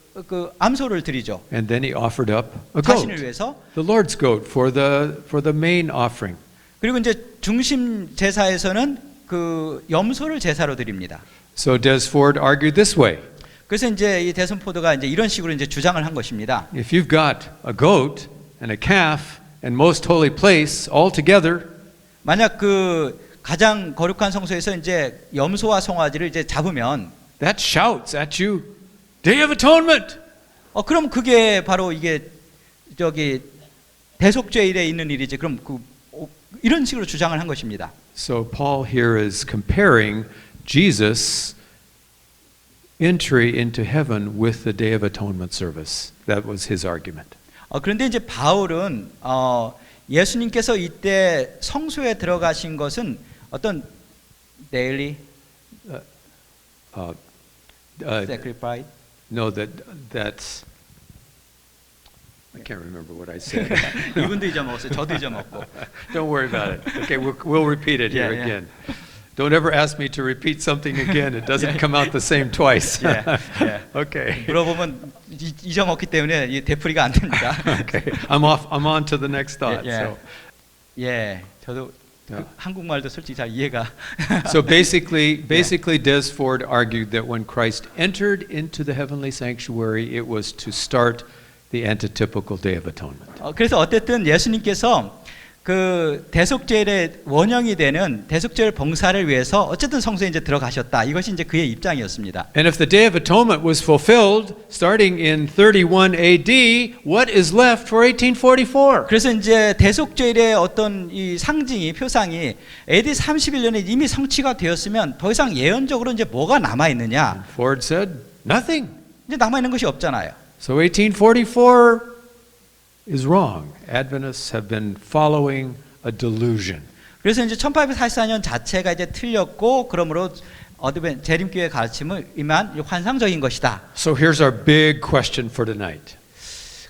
암소를 드리죠. And then he offered up a 자신을 goat, 위해서. the Lord's goat, for the main offering. 그리고 이제 중심 제사에서는 그 염소를 제사로 드립니다. So Des Ford argued this way: 그래서 이제 이 데스몬드가 이제 이런 식으로 이제 주장을 한 것입니다. if you've got a goat and a calf and most holy place all together, 만약 그 가장 거룩한 성소에서 이제 염소와 송아지를 이제 잡으면 that shouts at you, Day of Atonement. 그럼 그게 바로 이게 저기 대속죄일에 있는 일이지. 그럼 이런 식으로 주장을 한 것입니다. So Paul here is comparing Jesus' entry into heaven with the Day of Atonement service. That was his argument. 그런데 이제 바울은 예수님께서 이때 성소에 들어가신 것은 어떤 daily sacrifice. No, that's. I can't remember what I said. 이분도 잊어먹었어요. 저도 잊어먹고. Don't worry about it. Okay, we'll repeat it here Yeah, yeah. again. Don't ever ask me to repeat something again. It doesn't come out the same twice. Yeah, yeah. Okay. 물어보면 잊어먹기 때문에 이 되풀이가 안 됩니다. Okay. I'm on to the next thought. Yeah. 예, 저도 한국말도 솔직히 잘 이해가. So basically, Des Ford argued that when Christ entered into the heavenly sanctuary, it was to start the antitypical Day of Atonement. 그래서 어쨌든 예수님께서 그 대속죄의 원형이 되는 대속죄를 봉사를 위해서 어쨌든 성소에 이제 들어가셨다. 이것이 이제 그의 입장이었습니다. And if the Day of Atonement was fulfilled starting in 31 AD, what is left for 1844? 그래서 이제 대속죄의 어떤 이 상징이 표상이 AD 31년에 이미 성취가 되었으면 더 이상 예언적으로 이제 뭐가 남아 있느냐? Ford said, nothing. 이제 남아 있는 것이 없잖아요. So 1844 is wrong. Adventists have been following a delusion. 그래서 이제 1844년 자체가 이제 틀렸고 그러므로 재림교회 가르침은 이만 환상적인 것이다. So here's our big question for tonight.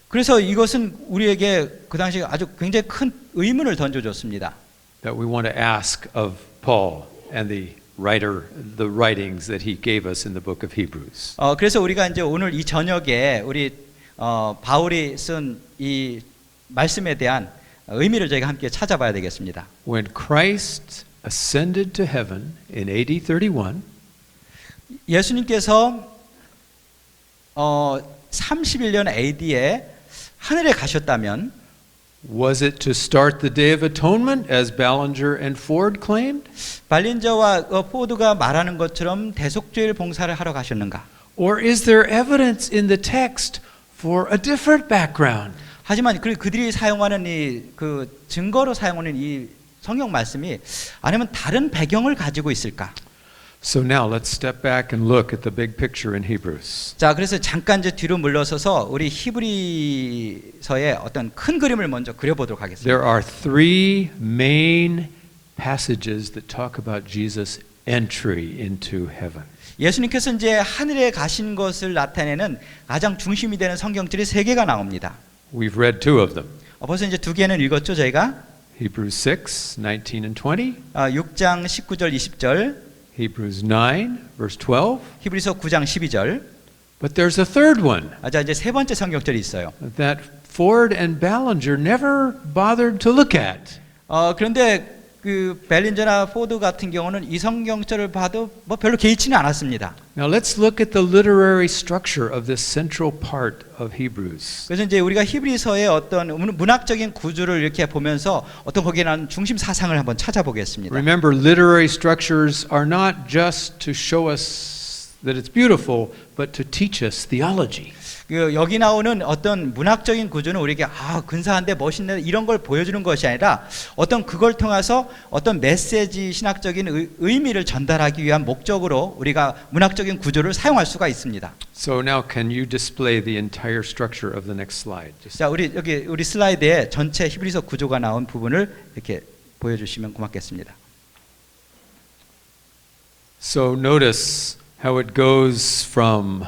그래서 이것은 우리에게 그 당시 아주 굉장히 큰 의문을 던져줬습니다. That we want to ask of Paul and the writings that he gave us in the book of Hebrews. 그래서 우리가 이제 오늘 이 저녁에 우리 바울이 쓴 이 말씀에 대한 의미를 저희가 함께 찾아봐야 되겠습니다. When Christ ascended to heaven in AD 31, 예수님께서 31년 AD에 하늘에 가셨다면 was it to start the Day of Atonement as Ballinger and Ford claimed? 발린저와 포드가 말하는 것처럼 대속죄일 봉사를 하러 가셨는가? Or is there evidence in the text for a different background? 하지만 그들이 사용하는 그 증거로 사용하는 이 성경 말씀이 아니면 다른 배경을 가지고 있을까? So now let's step back and look at the big picture in Hebrews. 자, 그래서 잠깐 이제 뒤로 물러서서 우리 히브리서의 어떤 큰 그림을 먼저 그려보도록 하겠습니다. There are three main passages that talk about Jesus' entry into heaven. 예수님께서 이제 하늘에 가신 것을 나타내는 가장 중심이 되는 성경들이 세 개가 나옵니다. We've read two of them. 벌써 이제 두 개는 읽었죠, 저희가? Hebrews 6, 19 and 20. 6장 19절 20절, Hebrews 9, verse 12. 히브리서 9장 12절. But there's a third one 자, 이제 세 번째 성경절이 있어요. that Ford and Ballinger never bothered to look at. 그런데 그 벨린저나 포드 같은 경우는 이 성경절을 봐도 뭐 별로 개의치는 않았습니다. Now let's look at the literary structure of this central part of Hebrews. 그래서 이제 우리가 히브리서의 어떤 문학적인 구조를 이렇게 보면서 어떤 거기에 나오는 중심 사상을 한번 찾아보겠습니다. Remember, literary structures are not just to show us that it's beautiful, but to teach us theology. 여기 나오는 어떤 문학적인 구조는 우리에게 근사한데 멋있네 이런 걸 보여주는 것이 아니라 어떤 그걸 통해서 어떤 메시지 신학적인 의미를 전달하기 위한 목적으로 우리가 문학적인 구조를 사용할 수가 있습니다. So now can you display the entire structure of the next slide? 자, 우리 슬라이드에 전체 히브리서 구조가 나온 부분을 이렇게 보여주시면 고맙겠습니다. So notice how it goes from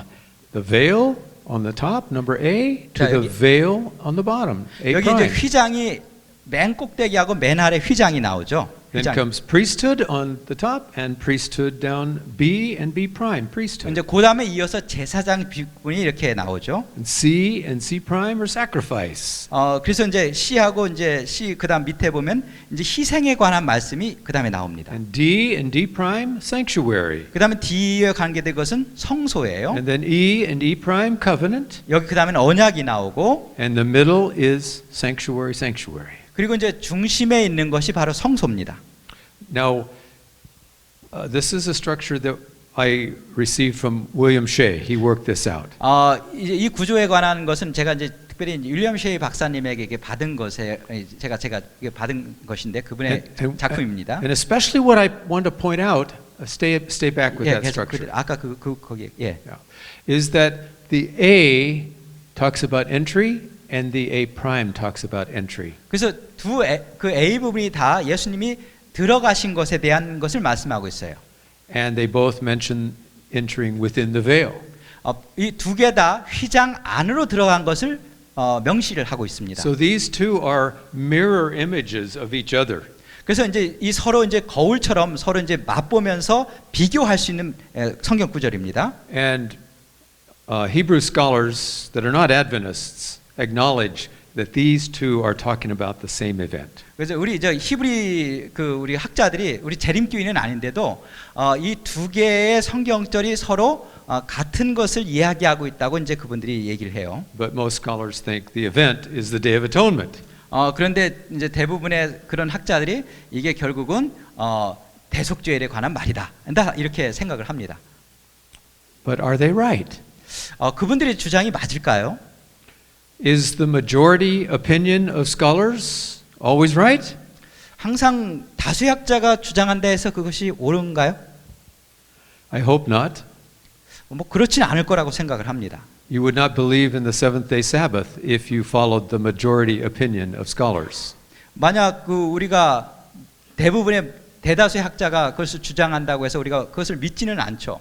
the veil on the top, number A, to 자, the 여기- veil on the bottom, A 여기 이제 prime. 휘장이 맨 꼭대기하고 맨 아래 휘장이 나오죠. Then 휘장. comes priesthood on the top and priesthood down B and B prime, priesthood. 이제 그 다음에 이어서 제사장 부분이 이렇게 나오죠. And C prime are sacrifice. 그래서 이제 C하고 이제 C 그다음 밑에 보면 이제 희생에 관한 말씀이 그다음에 나옵니다. And D prime, sanctuary. 그다음에 D에 관계된 것은 성소예요. And then E and E prime, covenant. 여기 그다음에는 언약이 나오고 And the middle is sanctuary, sanctuary. 그리고 이제 중심에 있는 것이 바로 성소입니다. Now, this is a structure that I received from William Shea. He worked this out. 이제 이 구조에 관한 것은 제가 이제 특별히 이제 윌리엄 셰이 박사님에게 이게 받은 것에 제가 이게 받은 것인데 그분의 작품입니다. And especially what I want to point out, stay back with that 계속 structure, 아까 거기 is that the A talks about entry and the A prime talks about entry. 그래서 그 A 부분이 다 예수님이 들어가신 것에 대한 것을 말씀하고 있어요. And they both mention entering within the veil. 이 두 개 다 휘장 안으로 들어간 것을 명시를 하고 있습니다. So these two are mirror images of each other. 그래서 이제 이 서로 이제 거울처럼 서로 이제 맛보면서 비교할 수 있는 성경 구절입니다. And Hebrew scholars that are not Adventists acknowledge that these two are talking about the same event. 그래서 우리 히브리 우리 학자들이 우리 재림교인은 아닌데도 이 두 개의 성경절이 서로 같은 것을 이야기하고 있다고 이제 그분들이 얘기를 해요. But most scholars think the event is the Day of Atonement. 그런데 이제 대부분의 그런 학자들이 이게 결국은 대속죄에 관한 말이다. 이렇게 생각을 합니다. But are they right? 그분들의 주장이 맞을까요? Is the majority opinion of scholars always right? 항상 다수의 학자가 주장한다 해서 그것이 옳은가요? I hope not. 뭐 그렇지는 않을 거라고 생각을 합니다. You would not believe in the seventh-day Sabbath if you followed the majority opinion of scholars. 만약 우리가 대부분의 대다수의 학자가 그것을 주장한다고 해서 우리가 그것을 믿지는 않죠.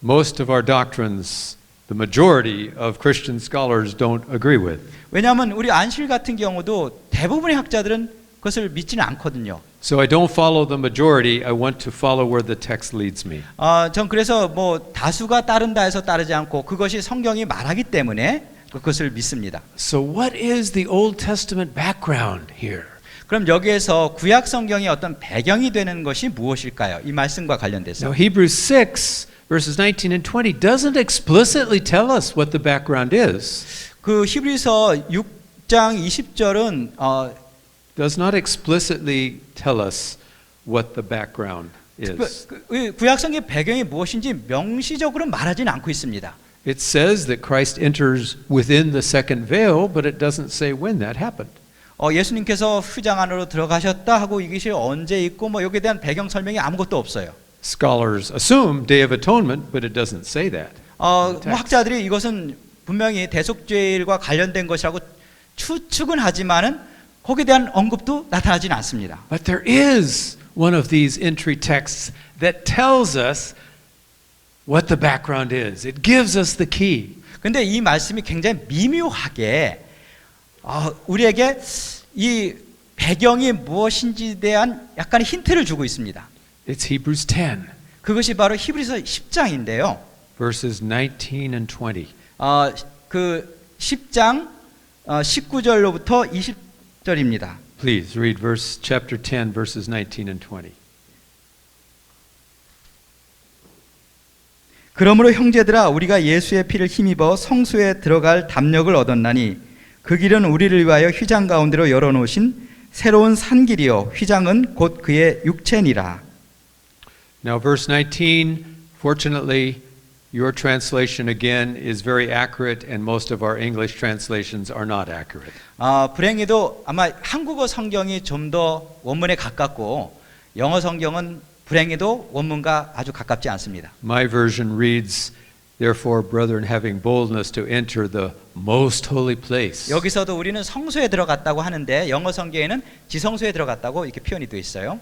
Most of our doctrines, the majority of Christian scholars don't agree with. 왜냐하면 우리 안실 같은 경우도 대부분의 학자들은 그것을 믿지는 않거든요. So I don't follow the majority. I want to follow where the text leads me. 전 그래서 뭐 다수가 따른다 해서 따르지 않고 그것이 성경이 말하기 때문에 그것을 믿습니다. So what is the Old Testament background here? 그럼 여기에서 구약 성경의 어떤 배경이 되는 것이 무엇일까요? 이 말씀과 관련돼서. Now Hebrews 6 verses 19 and 20 doesn't explicitly tell us what the background is. 그 히브리서 6장 20절은 Does not explicitly tell us what the background is. 구약 성경의 배경이 무엇인지 명시적으로 말하지는 않고 있습니다. It says that Christ enters within the second veil, but it doesn't say when that happened. 예수님께서 휘장 안으로 들어가셨다 하고 이것이 언제 있고 뭐 여기에 대한 배경 설명이 아무것도 없어요. Scholars assume Day of Atonement, but it doesn't say that. 뭐 학자들이 이것은 분명히 대속죄일과 관련된 것이라고 추측은 하지만은 거기에 대한 언급도 나타나지는 않습니다. But there is one of these entry texts that tells us what the background is. It gives us the key. 근데 이 말씀이 굉장히 미묘하게 우리에게 이 배경이 무엇인지에 대한 약간의 힌트를 주고 있습니다. It's Hebrews 10, 그것이 바로 히브리서 10장인데요. verses 19 and 20. 그 10장 19절로부터 20절입니다. Please read chapter 10, verses 19 and 20. 그러므로 형제들아 우리가 예수의 피를 힘입어 성소에 들어갈 담력을 얻었나니 그 길은 우리를 위하여 휘장 가운데로 열어놓으신 새로운 산길이요 휘장은 곧 그의 육체니라. Now, verse 19, fortunately, your translation again is very accurate, and most of our English translations are not accurate. 불행히도 아마 한국어 성경이 좀 더 원문에 가깝고 영어 성경은 불행히도 원문과 아주 가깝지 않습니다. My version reads, Therefore, brethren, having boldness to enter the most holy place. 여기서도 우리는 성소에 들어갔다고 하는데 영어 성경에는 지성소에 들어갔다고 이렇게 표현이 되어 있어요.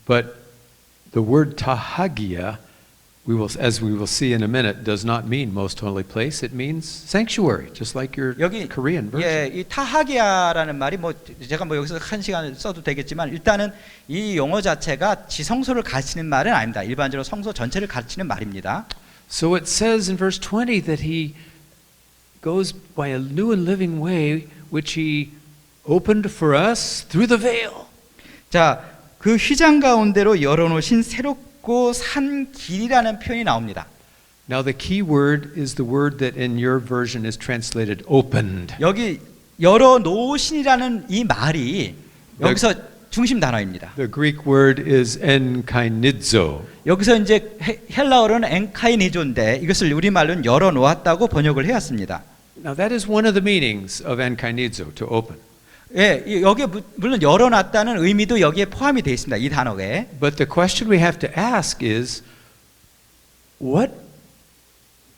But the word tahagia, as we will see in a minute, does not mean most holy place. It means sanctuary, just like your 여기 Korean version. 이 타하기야라는 말이 제가 여기서 한 시간 써도 되겠지만 일단은 이 용어 자체가 지성소를 가리키는 말은 아닙니다. 일반적으로 성소 전체를 가리키는 말입니다. So it says in verse 20 that he goes by a new and living way which he opened for us through the veil. 자, 그 휘장 가운데로 열어놓으신 새롭고 산 길이라는 표현이 나옵니다. Now the key word is the word that in your version is translated opened. 여기 열어놓으신이라는 이 말이 여기서 중심 단어입니다. The Greek word is enkainidzo. 여기서 이제 헬라어로는 엔카이니조인데 이것을 우리말로는 열어놓았다고 번역을 해왔습니다. Now that is one of the meanings of enkainidzo, to open. 예, 여기에 물론 열어놨다는 의미도 여기에 포함이 되어 있습니다. 이 단어에. But the question we have to ask is, what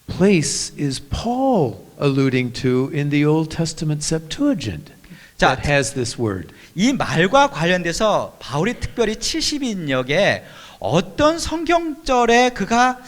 place is Paul alluding to in the Old Testament Septuagint that has this word? 이 말과 관련돼서 바울이 특별히 70인역에 어떤 성경절에 그가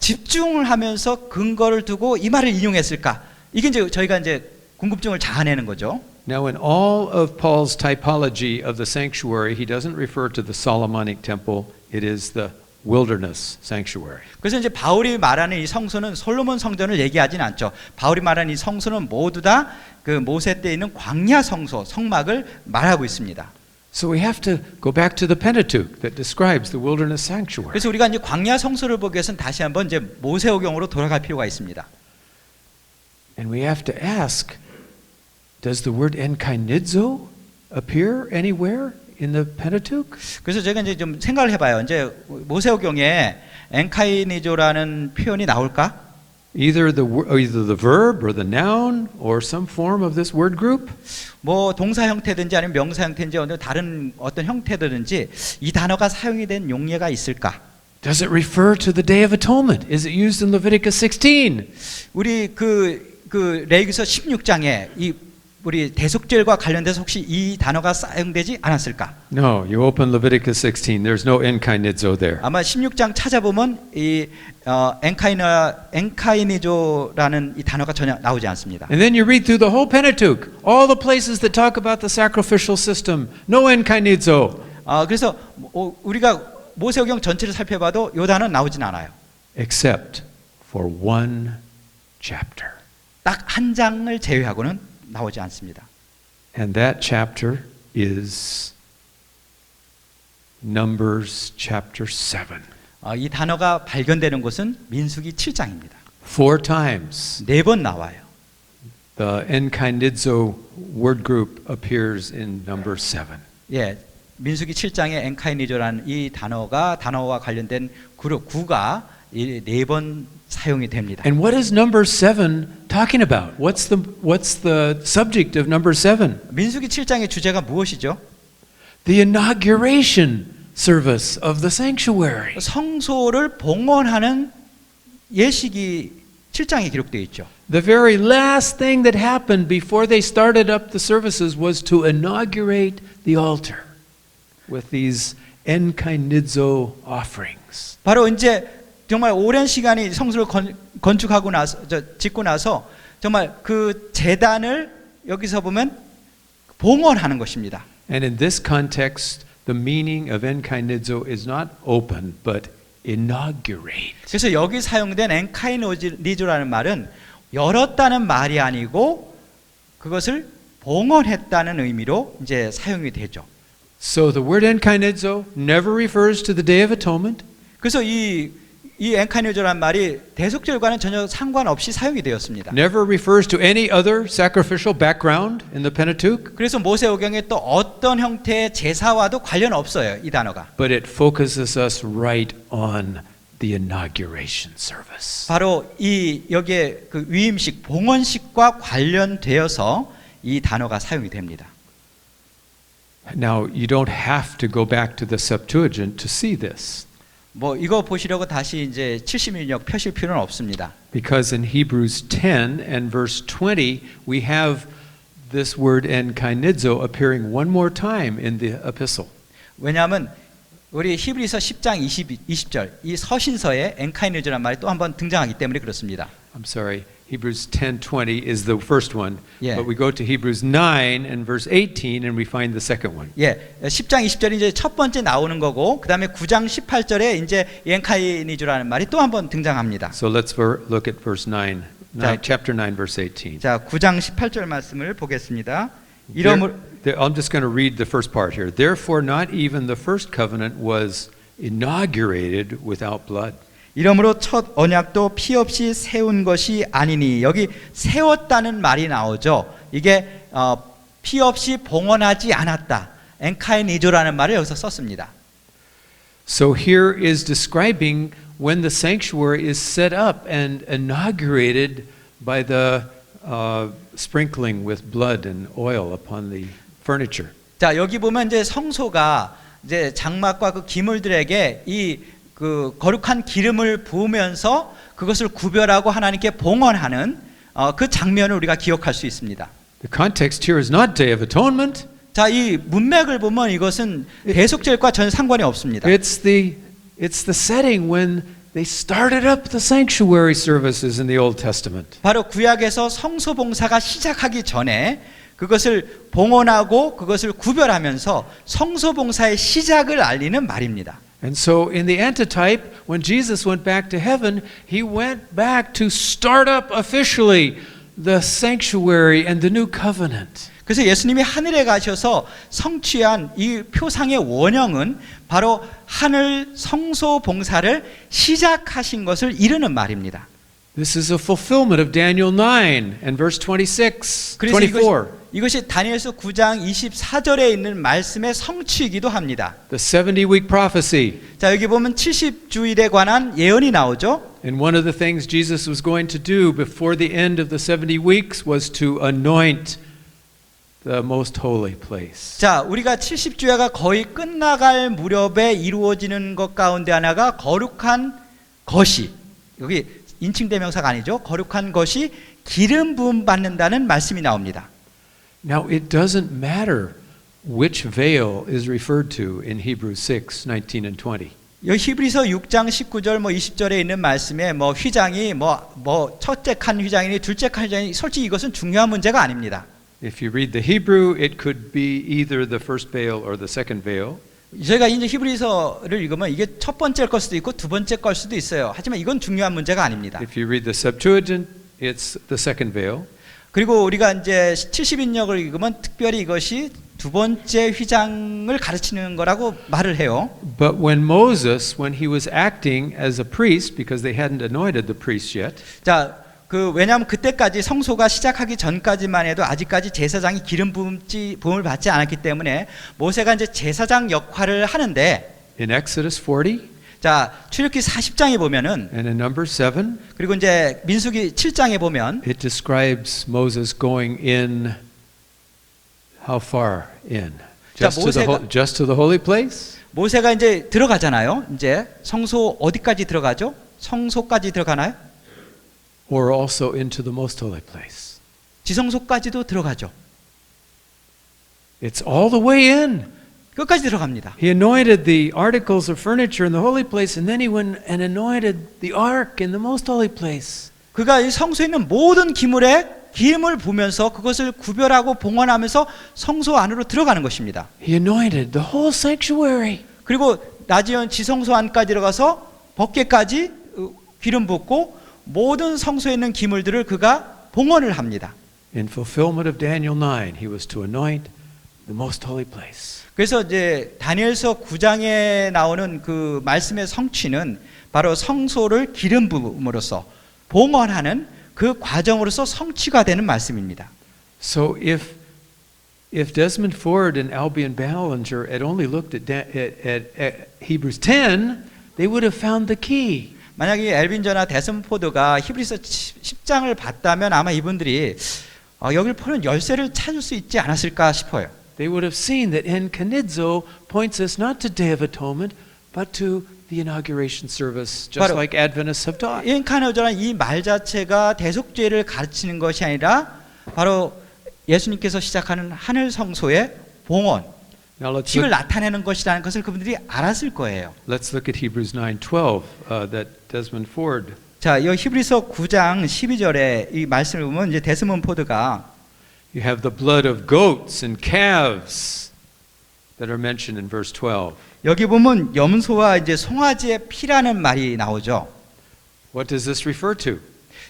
집중을 하면서 근거를 두고 이 말을 인용했을까? 이게 이제 저희가 이제 궁금증을 자아내는 거죠. Now, in all of Paul's typology of the sanctuary, he doesn't refer to the Solomonic temple. It is the wilderness sanctuary. 그래서 이제 바울이 말하는 이 성소는 솔로몬 성전을 얘기하진 않죠. 바울이 말하는 이 성소는 모두 다 그 모세 때 있는 광야 성소, 성막을 말하고 있습니다. So we have to go back to the Pentateuch that describes the wilderness sanctuary. 그래서 우리가 이제 광야 성소를 보기 위해서는 다시 한번 이제 모세오경으로 돌아갈 필요가 있습니다. And we have to ask, does the word enkainidzo appear anywhere in the Pentateuch? 그래서 제가 이제 좀 생각을 해봐요. 이제 모세오경에 엔카이니조라는 표현이 나올까? Either the verb or the noun or some form of this word group? 뭐 동사 형태든지 아니면 명사 형태든지 다른 어떤 형태든지 이 단어가 사용이 된 용례가 있을까? Does it refer to the Day of Atonement? Is it used in Leviticus 16? 우리 그 레위기서 16장에 이 우리 대속죄과 관련돼서 혹시 이 단어가 사용되지 않았을까? No, you open Leviticus 16. There's no enkainidzo there. 아마 16장 찾아보면 이 엔카이니조라는 이 단어가 전혀 나오지 않습니다. And then you read through the whole Pentateuch, all the places that talk about the sacrificial system, no enkainidzo. 그래서 우리가 모세오경 전체를 살펴봐도 이 단어 나오진 않아요. Except for one chapter. 딱 한 장을 제외하고는 나오지 않습니다. And that chapter is Numbers chapter 7. 이 단어가 발견되는 곳은 민수기 7장입니다. 4 times. 4번 나와요. The enkainidzo word group appears in Numbers 7. 예, 민수기 7장에 엔카이니조라는 이 단어와 관련된 그룹 9가 4번 사용이 됩니다. And what is number 7 talking about? What's the subject of number 7? 민수기 7장의 주제가 무엇이죠? The inauguration service of the sanctuary. 성소를 봉헌하는 예식이 7장에 기록되어 있죠. The very last thing that happened before they started up the services was to inaugurate the altar with these enkainidzo offerings. 바로 이제 정말 오랜 시간이 성소를 건축하고 나서 짓고 나서 정말 그 제단을 여기서 보면 봉헌하는 것입니다. And in this context, the meaning of enkainizo is not open, but inaugurate. 그래서 여기 사용된 엔카이니조라는 말은 열었다는 말이 아니고 그것을 봉헌했다는 의미로 이제 사용이 되죠. So the word enkainizo never refers to the Day of Atonement. 그래서 이 엔카이니조라는 말이 대속절과는 전혀 상관없이 사용이 되었습니다. Never refers to any other sacrificial background in the Pentateuch. 그래서 모세오경에 또 어떤 형태의 제사와도 관련 없어요. 이 단어가. But it focuses us right on the inauguration service. 바로 이 여기에 그 위임식, 봉헌식과 관련되어서 이 단어가 사용이 됩니다. Now, you don't have to go back to the Septuagint to see this. 뭐 이거 보시려고 다시 이제 70인역 펴실 필요는 없습니다. Because in Hebrews 10 and verse 20, we have this word enkainizo appearing one more time in the epistle. 왜냐하면 우리 히브리서 10장 20절 이 서신서에 엔카이니조라는 말이 또 한 번 등장하기 때문에 그렇습니다. I'm sorry, Hebrews 10:20 is the first one, Yeah. but we go to Hebrews 9 and verse 18 and we find the second one. 예, 10장 20절이 이제 첫 번째 나오는 거고 그다음에 9장 18절에 이제 엔카이니조라는 말이 또 한 번 등장합니다. So let's look at verse 9, chapter 9 verse 18. 자, 9장 18절 말씀을 보겠습니다. I'm just going to read the first part here. Therefore not even the first covenant was inaugurated without blood. 이러므로 첫 언약도 피 없이 세운 것이 아니니 여기 세웠다는 말이 나오죠. 이게 피 없이 봉헌하지 않았다. 엔카이니조라는 말을 여기서 썼습니다. So here is describing when the sanctuary is set up and inaugurated by the sprinkling with blood and oil upon the furniture. 자, 여기 보면 이제 성소가 이제 장막과 그 기물들에게 이 그 거룩한 기름을 부으면서 그것을 구별하고 하나님께 봉헌하는 그 장면을 우리가 기억할 수 있습니다. The context here is not Day of Atonement. 자, 이 문맥을 보면 이것은 대속절과 전혀 상관이 없습니다. It's the setting when they started up the sanctuary services in the Old Testament. 바로 구약에서 성소 봉사가 시작하기 전에 그것을 봉헌하고 그것을 구별하면서 성소 봉사의 시작을 알리는 말입니다. And so in the antitype, when Jesus went back to heaven, he went back to start up officially the sanctuary and the new covenant. 그래서 예수님이 하늘에 가셔서 성취한 이 표상의 원형은 바로 하늘 성소 봉사를 시작하신 것을 이르는 말입니다. This is a fulfillment of Daniel 9 and verse 26, 24. 이것이 다니엘서 9장 24절에 있는 말씀의 성취이기도 합니다. The 70-week prophecy. 자, 여기 보면 70주일에 관한 예언이 나오죠. And one of the things Jesus was going to do before the end of the 70 weeks was to anoint the most holy place. 자, 우리가 70주야가 거의 끝나갈 무렵에 이루어지는 것 가운데 하나가 거룩한 것이, 여기 인칭대명사가 아니죠. 거룩한 것이 기름 부음 받는다는 말씀이 나옵니다. Now it doesn't matter which veil is referred to in Hebrews 6, 19 and 20. 여기 히브리서 6장 19절 20절에 있는 말씀에 휘장이 첫째 칸 휘장이니 둘째 칸 휘장이니 솔직히 이것은 중요한 문제가 아닙니다. If you read the Hebrew, it could be either the first veil or the second veil. 저희가 이제 히브리서를 읽으면 이게 첫 번째 걸 수도 있고 두 번째 걸 수도 있어요. 하지만 이건 중요한 문제가 아닙니다. If you read the Septuagint, it's the second veil. 그리고 우리가 이제 70인역을 읽으면 특별히 이것이 두 번째 휘장을 가르치는 거라고 말을 해요. But when Moses, when he was acting as a priest, because they hadn't anointed the priests yet, 자, 왜냐하면 그때까지 성소가 시작하기 전까지만 해도 아직까지 제사장이 기름 부음을 받지 않았기 때문에 모세가 이제 제사장 역할을 하는데 in Exodus 40 자, 출애굽기 40장에 보면은 and in Numbers 7, 그리고 이제 민수기 7장에 보면 it describes Moses going in. How far in? Just to the holy place? 모세가 이제 들어가잖아요. 이제 성소 어디까지 들어가죠? 성소까지 들어가나요? Or also into the most holy place? 지성소까지도 들어가죠. It's all the way in. 끝까지 들어갑니다. He anointed the articles of furniture in the holy place, and then he went and anointed the ark in the most holy place. 그가 이 성소에 있는 모든 기물에 기름을 부으면서 그것을 구별하고 봉헌하면서 성소 안으로 들어가는 것입니다. He anointed the whole sanctuary. 그리고 나지연 지성소 안까지 들어가서 법궤까지 기름 붓고 모든 성소에 있는 기물들을 그가 봉헌을 합니다. In fulfillment of Daniel 9, he was to anoint the most holy place. 그래서 이제 다니엘서 9장에 나오는 그 말씀의 성취는 바로 성소를 기름 부음으로써 봉헌하는 그 과정으로서 성취가 되는 말씀입니다. So if Desmond Ford and Albion Ballinger had only looked at Hebrews 10, they would have found the key. 만약에 엘빈저나 데스몬포드가 히브리서 10장을 봤다면 아마 이분들이 여기를 푸는 열쇠를 찾을 수 있지 않았을까 싶어요. They would have seen that Encanizzo points us not to Day of Atonement, but to the inauguration service, just 바로 like Adventists have taught. 인카노저란 이 말 자체가 대속죄를 가르치는 것이 아니라 바로 예수님께서 시작하는 하늘 성소의 봉헌, Now let's 집을 look, 나타내는 것이라는 것을 그분들이 알았을 거예요. let's look at Hebrews 9:12 that Desmond Ford. 자, 이 히브리서 9장 12절에 이 말씀을 보면 이제 데스몬포드가 You have the blood of goats and calves that are mentioned in verse 12. 여기 보면 염소와 이제 송아지의 피라는 말이 나오죠. What does this refer to?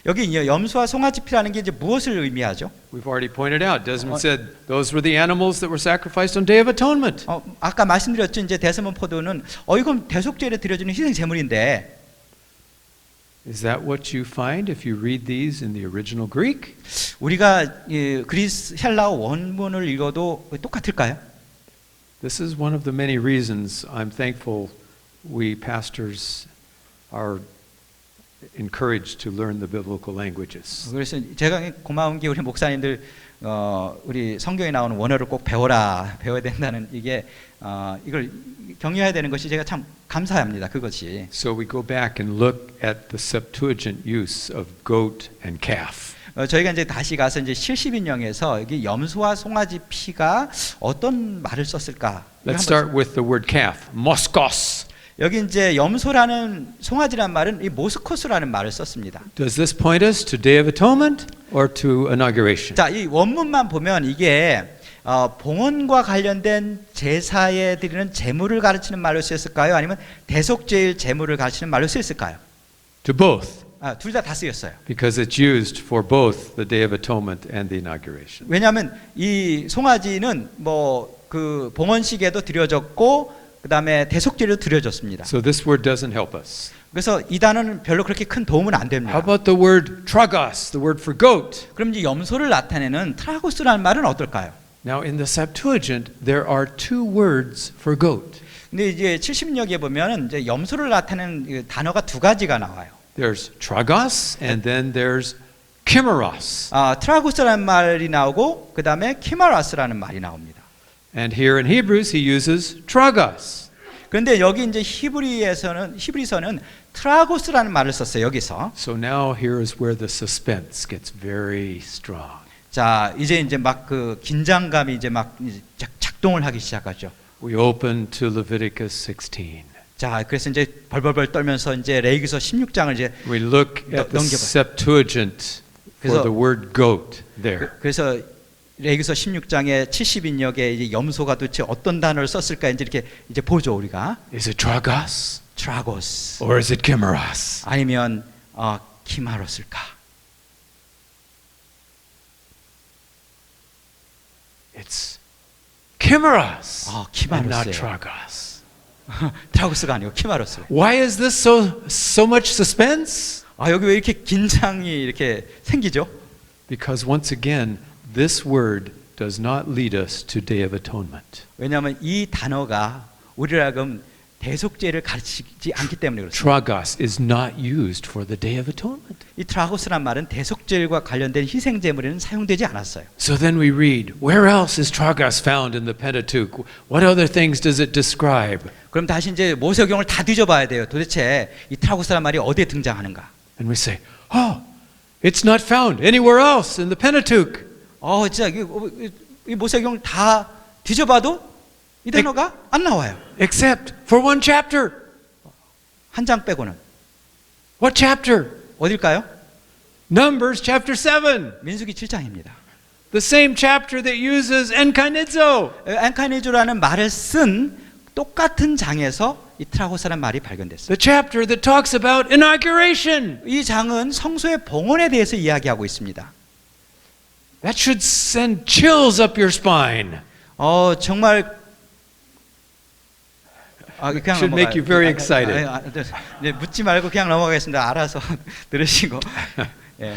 여기 이제 염소와 송아지 피라는 게 이제 무엇을 의미하죠? We've already pointed out. Desmond said those were the animals that were sacrificed on Day of Atonement. 아까 말씀드렸죠. 이제 데스몬포드는 이건 대속죄를 드려주는 희생 제물인데 Is that what you find if you read these in the original Greek? 우리가 그리스 헬라어 원문을 읽어도 똑같을까요? This is one of the many reasons I'm thankful we pastors are encouraged to learn the biblical languages. 그래서 제가 고마운 게 우리 목사님들 우리 성경에 나오는 원어를 꼭 배워야 된다는 이게 이걸 격려해야 되는 것이 제가 참 감사합니다. 그것이. So we go back and look at the Septuagint use of goat and calf. 저희가 이제 다시 가서 이제 70인령에서 여기 염소와 송아지 피가 어떤 말을 썼을까? Let's start with the word calf, moskos. 여기 이제 염소라는 송아지란 말은 이 모스코스라는 말을 썼습니다. Does this point us to Day of Atonement or to inauguration? 자, 이 원문만 보면 이게 봉헌과 관련된 제사에 드리는 제물을 가르치는 말로 쓰였을까요? 아니면 대속죄일 제물을 가르치는 말로 쓰였을까요? To both, 둘 다 쓰였어요. because it's used for both the Day of Atonement and the inauguration. 왜냐하면 이 송아지는 뭐 그 봉헌식에도 드려졌고 그 다음에 대속죄로 드려졌습니다. So this word doesn't help us. 그래서 이 단어는 별로 그렇게 큰 도움은 안 됩니다. How about the word tragos, the word for goat? 그럼 이제 염소를 나타내는 트라고스라는 말은 어떨까요? Now in the Septuagint there are two words for goat. 근데 이제 70년에 보면 이제 염소를 나타내는 단어가 두 가지가 나와요. There's tragos and then there's chimeros. 트라고스라는 말이 나오고 그 다음에 키마라스라는 말이 나옵니다. And here in Hebrews he uses tragos. 그런데 여기 이제 히브리서는 트라고스라는 말을 썼어요. 여기서. So now here is where the suspense gets very strong. 자, 이제 막 그 긴장감이 이제 막 작동을 하기 시작하죠. We open to Leviticus 16. 자, 그래서 이제 벌벌벌 떨면서 이제 레위기서 16장을 이제 We look at the 넘겨봐요. Septuagint for the word goat there. 그래서 레위기서 16장의 70인역에 이제 염소가 도대체 어떤 단어를 썼을까 이제 이렇게 보죠 우리가. Is it tragos 트라고스 or is it chimeros? 아니면 키마로스일까? It's chimeros and not 키마로스예요. tragos. 트라고스가 아니고 키마로스. Why is this so much suspense? 여기 왜 이렇게 긴장이 이렇게 생기죠? Because once again, this word does not lead us to Day of Atonement. 왜냐하면 이 단어가 우리를 하여금 대속죄를 가르치지 않기 때문에 그렇습니다. Tragos is not used for the Day of Atonement. 이 트라고스란 말은 대속죄와 관련된 희생 제물에는 사용되지 않았어요. So then we read, where else is tragos found in the Pentateuch? What other things does it describe? 그럼 다시 이제 모세경을 다 뒤져봐야 돼요. 도대체 이 트라고스란 말이 어디에 등장하는가? And we say, oh, it's not found anywhere else in the Pentateuch. 진짜 이 모세경을 다 뒤져봐도 이 단어가 안 나와요. Except for one chapter. 한 장 빼고는. What chapter? 어딜까요? Numbers chapter 7, 민수기 7장입니다. the same chapter that uses enkainizo. 엔카니조라는 말을 쓴 똑같은 장에서 이 트라고스라는 말이 발견됐어요. The chapter that talks about inauguration. 이 장은 성소의 봉헌에 대해서 이야기하고 있습니다. That should send chills up your spine. 정말 그냥 Should make you very excited. 네, 묻지 말고 그냥 넘어가겠습니다. 알아서 들으시고. 예.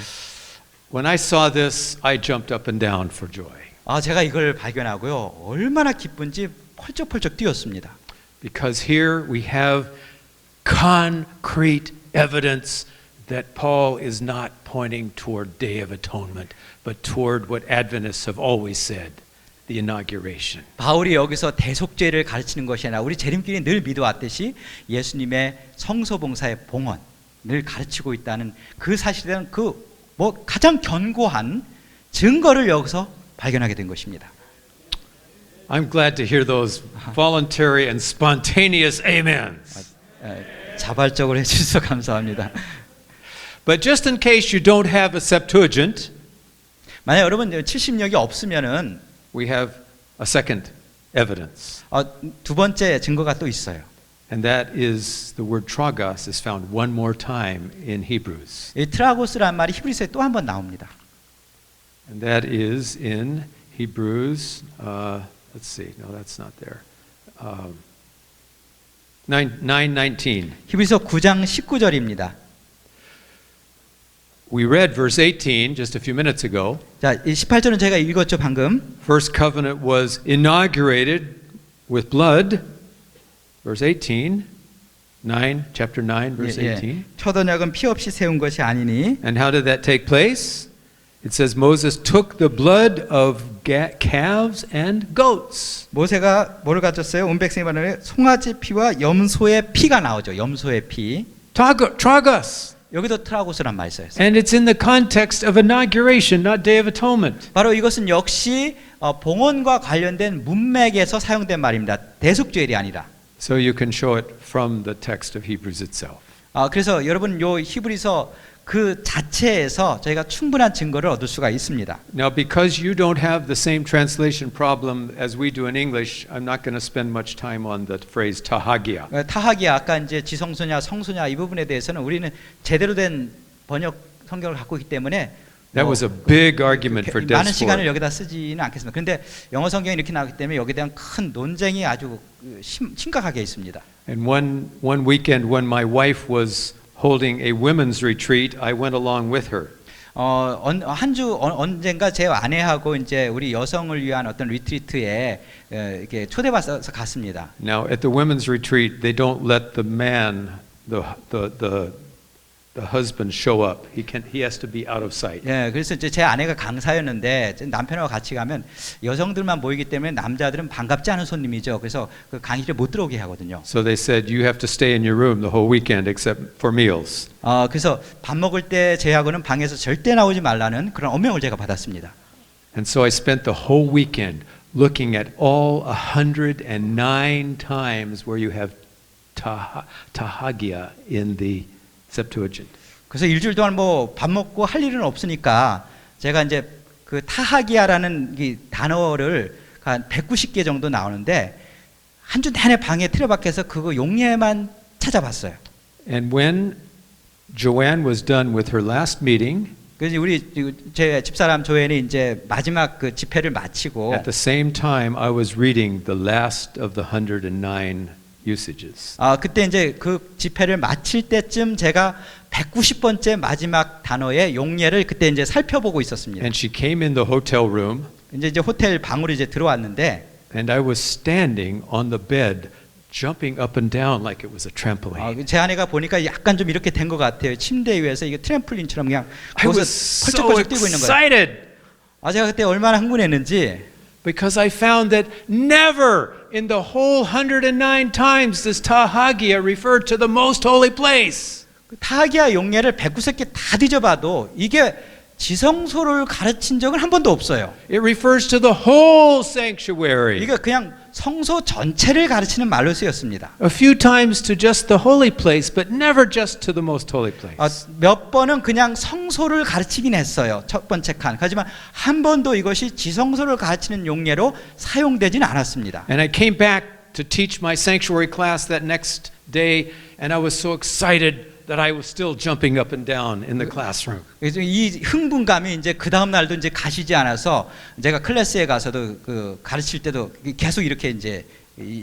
When I saw this, I jumped up and down for joy. 제가 이걸 발견하고요. 얼마나 기쁜지 펄쩍펄쩍 뛰었습니다. Because here we have concrete evidence that Paul is not pointing toward Day of Atonement, but toward what Adventists have always said, the inauguration. 바울이 여기서 대속죄를 가르치는 것이 아니라 우리 재림길이 늘 믿어왔듯이 예수님의 성소봉사의 봉헌을 가르치고 있다는 그 사실에 대한 가장 견고한 증거를 여기서 발견하게 된 것입니다. I'm glad to hear those voluntary and spontaneous amens. 자발적으로 해주셔서 감사합니다. But just in case you don't have a Septuagint, 만약 여러분 70력이 없으면은 we have a second evidence. 두 번째 증거가 또 있어요. And that is the word tragos is found one more time in Hebrews. 이 트라고스라는 말이 히브리서에 또 한 번 나옵니다. And that is in Hebrews, let's see, no, that's not there. 9:19. 히브리서 9장 19절입니다. We read verse 18 just a few minutes ago. 자, 이 18절은 제가 읽었죠, 방금. First covenant was inaugurated with blood. Verse 18. Chapter 9, verse 18. 첫 언약은 피 없이 세운 것이 아니니. And how did that take place? It says Moses took the blood of calves and goats. 모세가 뭐를 가졌어요? 온 백성이 말하는 송아지 피와 염소의 피가 나오죠. 염소의 피. Tragos. 여기도 트라고스란 말이 써요. And it's in the context of inauguration, not Day of Atonement. 바로 이것은 역시 봉헌과 관련된 문맥에서 사용된 말입니다. 대속죄일이 아니라. So you can show it from the text of Hebrews itself. 그래서 여러분 요 히브리서 그 자체에서 저희가 충분한 증거를 얻을 수가 있습니다. Now, because you don't have the same translation problem as we do in English, I'm not going to spend much time on the phrase tahagia. 타하기야 아까 이제 지성소냐 성소냐 이 부분에 대해서는 우리는 제대로 된 번역 성경을 갖고 있기 때문에 That was a big argument for 많은 시간을 Desford. 여기다 쓰지는 않겠습니다. 그런데 영어 성경이 이렇게 나오기 때문에 여기에 대한 큰 논쟁이 아주 심각하게 있습니다. And one weekend when my wife was holding a women's retreat, I went along with her. 언젠가 제 아내하고 이제 우리 여성을 위한 어떤 리트리트에 이렇게 초대받아서 갔습니다. Now, at the women's retreat, they don't let the man, the husband show up. He has to be out of sight. 예, 그래서 이제 제 아내가 강사였는데 남편하고 같이 가면 여성들만 모이기 때문에 남자들은 반갑지 않은 손님이죠. 그래서 그 강의를 못 들어오게 하거든요. So they said, you have to stay in your room the whole weekend except for meals. 그래서 밥 먹을 때 제하고는 방에서 절대 나오지 말라는 그런 엄명을 제가 받았습니다. And so I spent the whole weekend looking at all 109 times where you have tahagia in the Septuagint. 그래서 일주일 동안 뭐 밥 먹고 할 일은 없으니까 제가 이제 그 타하기야라는 이 단어를 한 190개 정도 나오는데 한 주 내내 방에 틀어박혀서 그거 용례만 찾아봤어요. And when Joanne was done with her last meeting, 그래서 우리 제 집사람 조앤이 이제 마지막 그 집회를 마치고 at the same time I was reading the last of the 109 usages. 그때 이제 그 집회를 마칠 때쯤 제가 190번째 마지막 단어의 용례를 그때 이제 살펴보고 있었습니다. And she came in the hotel room, 이제 호텔 방으로 이제 들어왔는데 and I was standing on the bed, jumping up and down like it was a trampoline. 제 아내가 보니까 약간 좀 이렇게 된 것 같아요. 침대 위에서 이게 트램플린처럼 그냥 I was 거기서 so 펄쩍펄쩍 뛰고 있는 거예요. excited 제가 그때 얼마나 흥분했는지. because I found that never in the whole 109 times does tahagia refer to the most holy place. 타하기야 용례를 190개 다 뒤져봐도 이게 지성소를 가르친 적은 한 번도 없어요. It refers to the whole sanctuary. 이게 그냥 성소 전체를 가르치는 말로 쓰였습니다. A few times to just the holy place, but never just to the most holy place. 몇 번은 그냥 성소를 가르치긴 했어요. 첫 번째 칸. 하지만 한 번도 이것이 지성소를 가르치는 용례로 사용되지는 않았습니다. And I came back to teach my sanctuary class that next day, and I was so excited that I was still jumping up and down in the classroom. 그래서 이 흥분감이 이제 그 다음 날도 이제 가시지 않아서 제가 클래스에 가서도 그 가르칠 때도 계속 이렇게 이제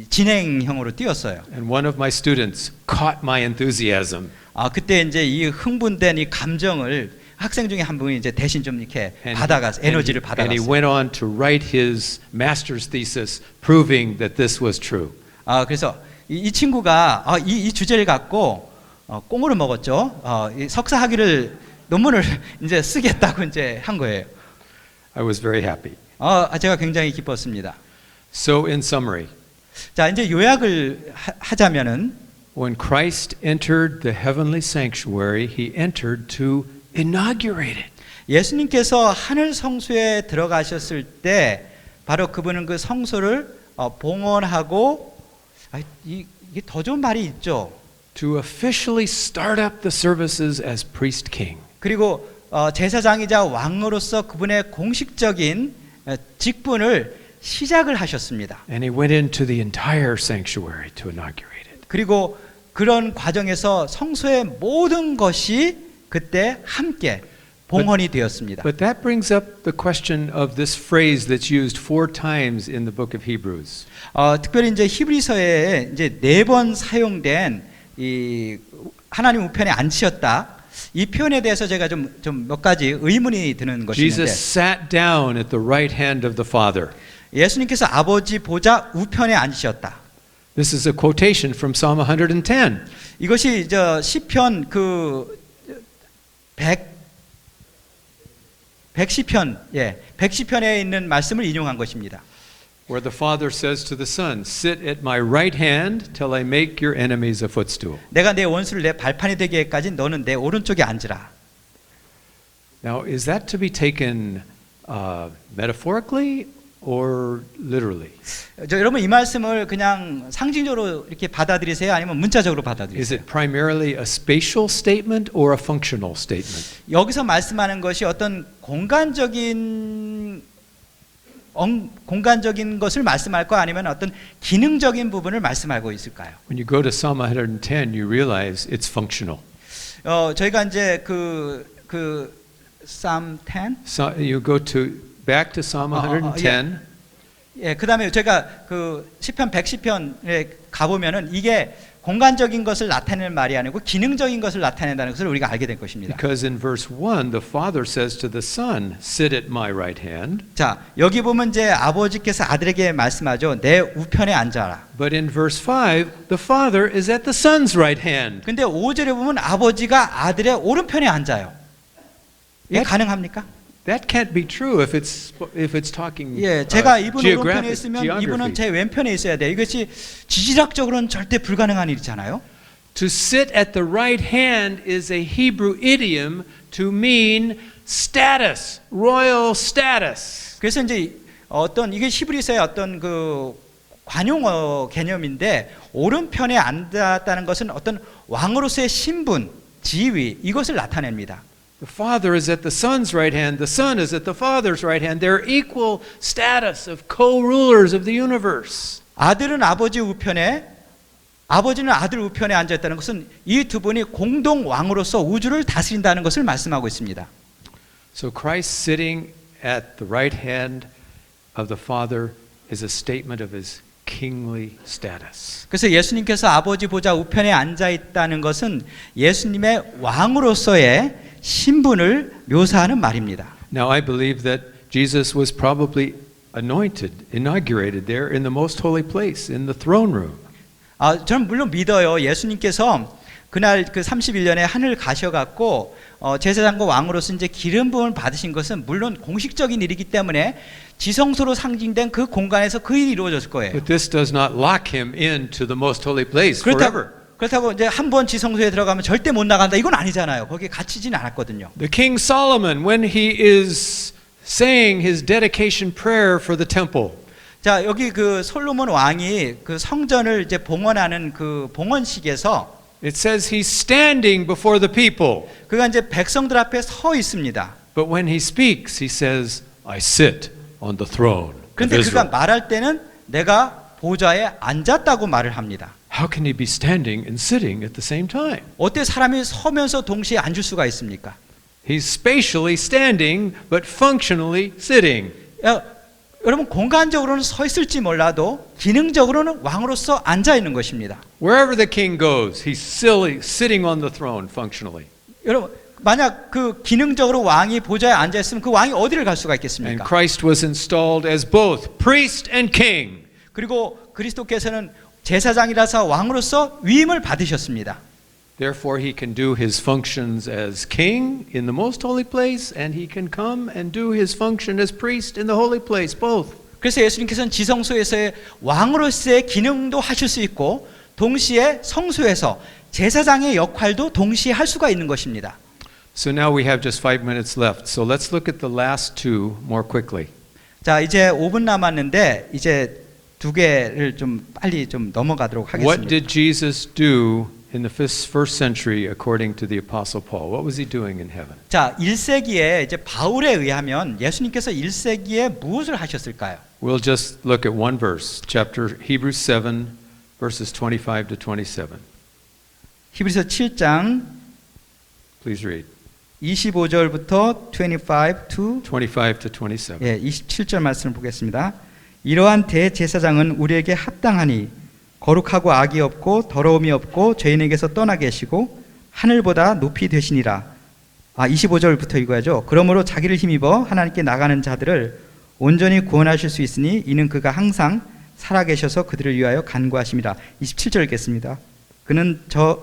진행형으로 뛰었어요. And one of my students caught my enthusiasm. 그때 이제 이 흥분된 이 감정을 학생 중에 한 분이 이제 대신 좀 이렇게 받아가서 에너지를 And he 받아갔어요. went on to write his master's thesis proving that this was true. 그래서 이 친구가 이 주제를 갖고 꽁으로 먹었죠. 이 석사 학위를 논문을 이제 쓰겠다고 이제 한 거예요. I was very happy. 제가 굉장히 기뻤습니다. So in summary, 자, 이제 요약을 하자면은 when Christ entered the heavenly sanctuary, he entered to inaugurate it. 예수님께서 하늘 성소에 들어가셨을 때 바로 그분은 그 성소를 봉헌하고 이게 더 좋은 말이 있죠. To officially start up the services as priest king. 그리고 제사장이자 왕으로서 그분의 공식적인 직분을 시작을 하셨습니다. And he went into the entire sanctuary to inaugurate it. 그리고 그런 과정에서 성소의 모든 것이 그때 함께 봉헌이 되었습니다. But that brings up the question of this phrase that's used 4 times in the book of Hebrews. 특별히 이제 히브리서에 이제 4번 사용된 이 하나님 우편에 앉으셨다. 이 표현에 대해서 제가 좀 몇 가지 의문이 드는 것이 있는데. Jesus sat down at the right hand of the Father. 예수님께서 아버지 보좌 우편에 앉으셨다. This is a quotation from Psalm 110. 이것이 시편 그 110편에 있는 말씀을 인용한 것입니다. Where the Father says to the Son, "Sit at my right hand till I make your enemies a footstool." 내가 내 원수를 내 발판이 되게까지 너는 내 오른쪽에 앉으라. Now, is that to be taken metaphorically or literally? 여러분 이 말씀을 그냥 상징적으로 이렇게 받아들이세요? 아니면 문자적으로 Is 받아들이세요? it primarily a spatial statement or a functional statement? 여기서 말씀하는 것이 어떤 공간적인 것을 말씀할까 아니면 어떤 기능적인 부분을 말씀하고 있을까요? When you go to Psalm 110, you realize it's functional. 저희가 이제 그 Psalm 10 So you go back to Psalm 110. 예, 그다음에 제가 그 시편 110편에 가 보면은 이게 공간적인 것을 나타내는 말이 아니고 기능적인 것을 나타낸다는 것을 우리가 알게 될 것입니다. Because in verse 1, the Father says to the Son, "Sit at my right hand." 자, 여기 보면 이제 아버지께서 아들에게 말씀하죠. 내 우편에 앉아라. But in verse 5, the Father is at the Son's right hand. 근데 5절에 보면 아버지가 아들의 오른편에 앉아요. 이게 가능합니까? That can't be true if it's talking 예, 제가 이분 오른편에 있으면 이분은 geography. 제 왼편에 있어야 돼요. 이것이 지질학적으로는 절대 불가능한 일이잖아요. To sit at the right hand is a Hebrew idiom to mean status, royal status. 그래서 이제 이게 히브리서의 어떤 그 관용어 개념인데 오른편에 앉았다는 것은 어떤 왕으로서의 신분, 지위 이것을 나타냅니다. The Father is at the Son's right hand, the Son is at the Father's right hand. They're equal status of co-rulers of the universe. 아들은 아버지 우편에 아버지는 아들 우편에 앉아 있다는 것은 이 두 분이 공동 왕으로서 우주를 다스린다는 것을 말씀하고 있습니다. So Christ sitting at the right hand of the Father is a statement of his kingly status. 그래서 예수님께서 아버지 보좌 우편에 앉아 있다는 것은 예수님의 왕으로서의 신분을 묘사하는 말입니다. Now I believe that Jesus was probably inaugurated there in the most holy place, in the throne room. 저는 물론 믿어요. 예수님께서 그날 그 31년에 하늘 가셔갖고 제사장과 왕으로서 이제 기름 부음을 받으신 것은 물론 공식적인 일이기 때문에 지성소로 상징된 그 공간에서 그 일이 이루어졌을 거예요. But this does not lock him into the most holy place forever. 그렇다고 이제 한 번 지성소에 들어가면 절대 못 나간다 이건 아니잖아요. 거기에 갇히진 않았거든요. The King Solomon, when he is saying his dedication prayer for the temple, 자, 여기 그 솔로몬 왕이 그 성전을 이제 봉헌하는 그 봉헌식에서 it says he's standing before the people. 그가 이제 백성들 앞에 서 있습니다. But when he speaks, he says, I sit on the throne of 그런데 그가 Israel. 말할 때는 내가 보좌에 앉았다고 말을 합니다. How can he be standing and sitting at the same time? 어떻게 사람이 서면서 동시에 앉을 수가 있습니까? He's spatially standing, but functionally sitting. 여러분 공간적으로는 서 있을지 몰라도 기능적으로는 왕으로서 앉아 있는 것입니다. Wherever the king goes, he's sitting on the throne functionally. 여러분 만약 그 기능적으로 왕이 보좌에 앉아 있으면 그 왕이 어디를 갈 수가 And 있겠습니까? Christ was installed as both priest and king. 그리고 그리스도께서는 제사장이라서 왕으로서 위임을 받으셨습니다. Therefore, he can do his functions as king in the most holy place, and he can come and do his function as priest in the holy place, both. 그래서 예수님께서는 지성소에서의 왕으로서의 기능도 하실 수 있고 동시에 성소에서 제사장의 역할도 동시에 할 수가 있는 것입니다. So now we have just 5 minutes left. So let's look at the last two more quickly. 자, 이제 5분 남았는데 이제 두 개를 좀 빨리 좀 넘어가도록 What 하겠습니다. did Jesus do in the first century according to the Apostle Paul? What was he doing in heaven? 자, 1세기에 이제 바울에 의하면 예수님께서 1세기에 무엇을 하셨을까요? We'll just look at one verse, chapter Hebrews 7, verses 25 to 27. 히브리서 7장 Please read. 25절부터 25 to 25 to 27. 예, 27절 말씀을 보겠습니다. 이러한 대제사장은 우리에게 합당하니 거룩하고 악이 없고 더러움이 없고 죄인에게서 떠나 계시고 하늘보다 높이 되시니라. 25절부터 읽어야죠. 그러므로 자기를 힘입어 하나님께 나가는 자들을 온전히 구원하실 수 있으니 이는 그가 항상 살아계셔서 그들을 위하여 간구하심이라. 27절 읽겠습니다. 그는 저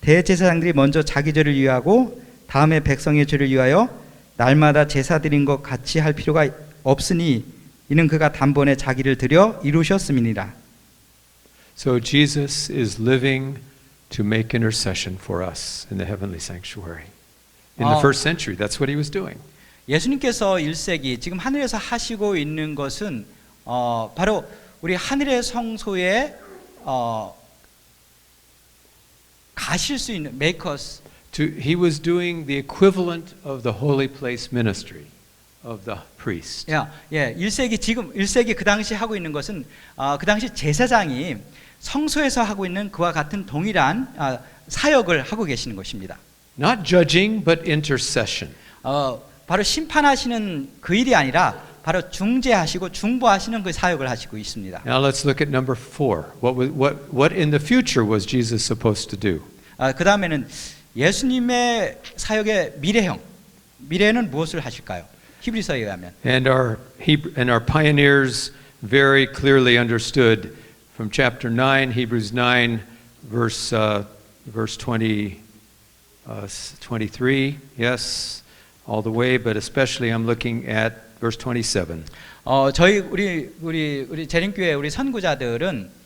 대제사장들이 먼저 자기 죄를 위하고 다음에 백성의 죄를 위하여 날마다 제사 드린 것 같이 할 필요가 없으니 이는 그가 단번에 자기를 드려 이루셨음이니라. So Jesus is living to make intercession for us in the heavenly sanctuary. In the first century, that's what he was doing. 예수님께서 1세기 지금 하늘에서 하시고 있는 것은 바로 우리 하늘의 성소에 가실 수 있는 make us. He was doing the equivalent of the holy place ministry of the priest. 예, 1세기 지금 1세기 그 당시 하고 있는 것은 그 당시 제사장이 성소에서 하고 있는 그와 같은 동일한 사역을 하고 계시는 것입니다. Not judging, but intercession. 바로 심판하시는 그 일이 아니라 바로 중재하시고 중보하시는 그 사역을 하시고 있습니다. Now let's look at number 4. What in the future was Jesus supposed to do? 그 다음에는 예수님의 사역의 미래는 무엇을 하실까요? 히브리서에 의하면. And our pioneers very clearly understood from chapter 9, Hebrews 9, verse 23. Yes, all the way, but especially I'm looking at verse 27. 저희 우리 재림교회 우리 선구자들은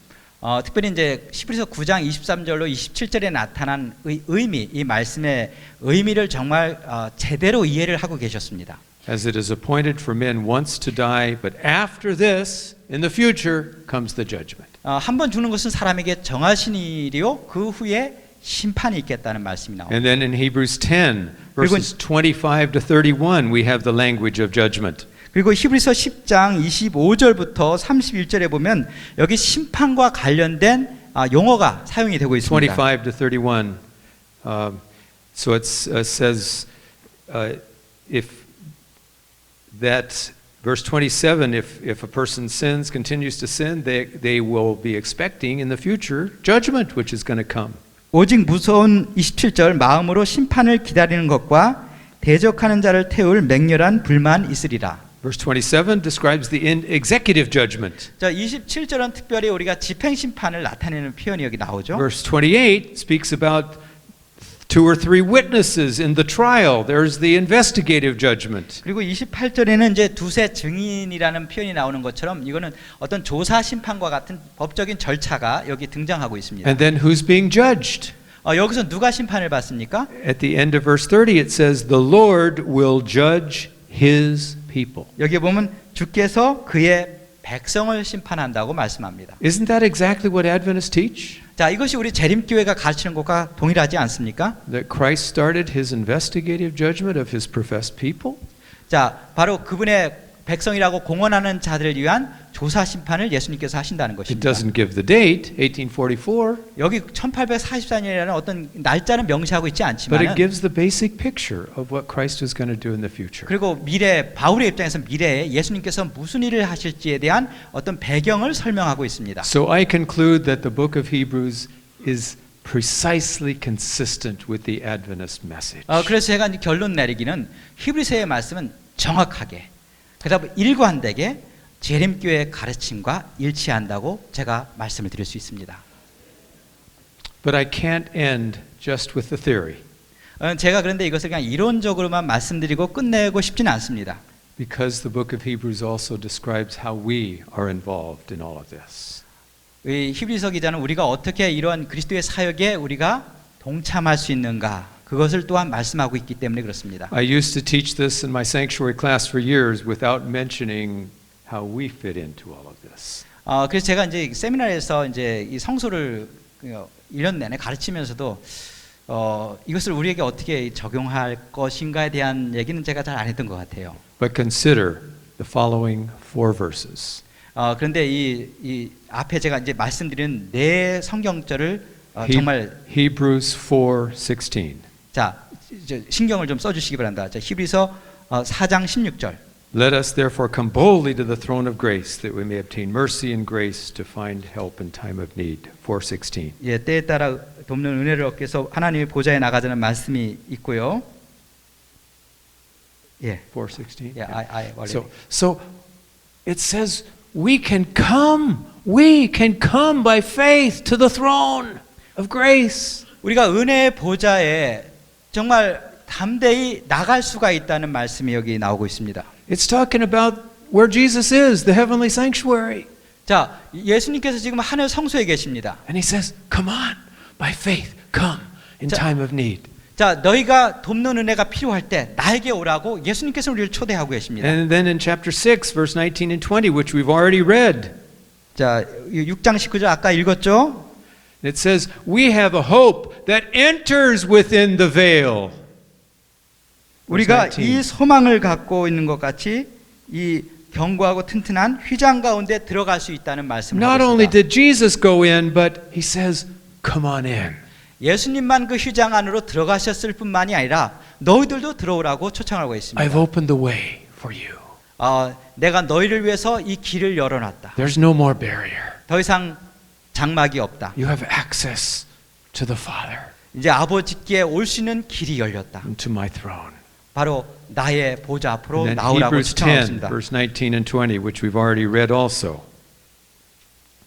특별히 이제 히브리서 9장 23절로 27절에 나타난 의미, 이 말씀의 의미를 정말 제대로 이해를 하고 계셨습니다. As it is appointed for men once to die, but after this, in the future, comes the judgment. 한 번 죽는 것은 사람에게 정하신 일이요, 그 후에 심판이 있겠다는 말씀이 나옵니다. And then in Hebrews 10, verses 25 to 31, we have the language of judgment. 그리고 히브리서 10장 25절부터 31절에 보면 여기 심판과 관련된 용어가 사용이 되고 있습니다. 25 to 31. So it says, if that verse 27, if a person sins, continues to sin, they will be expecting in the future judgment, which is going to come. 오직 무서운 27절 마음으로 심판을 기다리는 것과 대적하는 자를 태울 맹렬한 불만 있으리라. Verse 27 describes the executive judgment. 자, 27절은 특별히 우리가 집행 심판을 나타내는 표현이 여기 나오죠. Verse 28 speaks about two or three witnesses in the trial, there's the investigative judgment. 그리고 28절에는 이제 두세 증인이라는 표현이 나오는 것처럼 이거는 어떤 조사 심판과 같은 법적인 절차가 여기 등장하고 있습니다. And then who's being judged? 여기서 누가 심판을 받습니까? At the end of verse 30 it says the Lord will judge his people. 여기 보면 주께서 그의 백성을 심판한다고 말씀합니다. Isn't that exactly what Adventists teach? 자, 이것이 우리 재림교회가 가르치는 것과 동일하지 않습니까? That Christ started his investigative judgment of his professed people? 자, 바로 그분의 백성이라고 공언하는 자들을 위한 조사 심판을 예수님께서 하신다는 It 것입니다. doesn't give the date, 1844, 여기 1844년이라는 어떤 날짜는 명시하고 있지 but 않지만 it gives the basic picture of what Christ is going to do in the future. 그리고 미래 바울의 입장에서 미래에 예수님께서 무슨 일을 하실지에 대한 어떤 배경을 설명하고 있습니다. So I conclude that the book of Hebrews is precisely consistent with the Adventist message. 그래서 제가 이제 결론 내리기는 히브리서의 말씀은 정확하게 그다음 일관되게 재림교회의 가르침과 일치한다고 제가 말씀을 드릴 수 있습니다. But I can't end just with the theory 제가 그런데 이것을 그냥 이론적으로만 말씀드리고 끝내고 싶지는 않습니다. because the book of Hebrews also describes how we are involved in all of this. 이 히브리서 기자는 우리가 어떻게 이러한 그리스도의 사역에 우리가 동참할 수 있는가 그것을 또한 말씀하고 있기 때문에 그렇습니다. I used to teach this in my sanctuary class for years without mentioning how we fit into all of this. 그래서 제가 이제 세미나에서 이제 이 성소를 1년 내내 가르치면서도 이것을 우리에게 어떻게 적용할 것인가에 대한 얘기는 제가 잘 안 했던 것 같아요. But consider the following 4 verses. 그런데 이 앞에 제가 이제 말씀드린 네 성경절을 정말 Hebrews 4:16. 자 신경을 좀 써주시기 바랍니다. 자, 히브리서 4장 16절. Let us therefore come boldly to the throne of grace that we may obtain mercy and grace to find help in time of need. 4:16. 예, 때에 따라 돕는 은혜를 얻기 위해서 하나님의 보좌에 나가자는 말씀이 있고요. 예. 4:16. 예, So it says we can come by faith to the throne of grace. 우리가 은혜의 보좌에 정말 담대히 나갈 수가 있다는 말씀이 여기 나오고 있습니다. It's talking about where Jesus is, the heavenly sanctuary. 자, 예수님께서 지금 하늘 성소에 계십니다. And he says, "Come on, by faith, come in 자, time of need." 자, 너희가 돕는 은혜가 필요할 때 나에게 오라고 예수님께서 우리를 초대하고 계십니다. And then in chapter 6, verse 19 and 20, which we've already read, 자, 6장 19절 아까 읽었죠? it says, "We have a hope that enters within the veil." 우리가 verse 이 19. 소망을 갖고 있는 것 같이 이 견고하고 튼튼한 휘장 가운데 들어갈 수 있다는 말씀을 Not 하고 only 있습니다. did Jesus go in, but he says, "Come on in." 예수님만 그 휘장 안으로 들어가셨을 뿐만이 아니라 너희들도 들어오라고 초청하고 있습니다. I've opened the way for you. 내가 너희를 위해서 이 길을 열어놨다. There's no more barrier. 더 이상 장막이 없다. You have access to the Father 이제 아버지께 올 수 있는 길이 열렸다. and to my throne. 바로 나의 보좌 앞으로 And then 나오라고 Hebrews 10, 초청하십니다. verse 19 and 20, which we've already read also.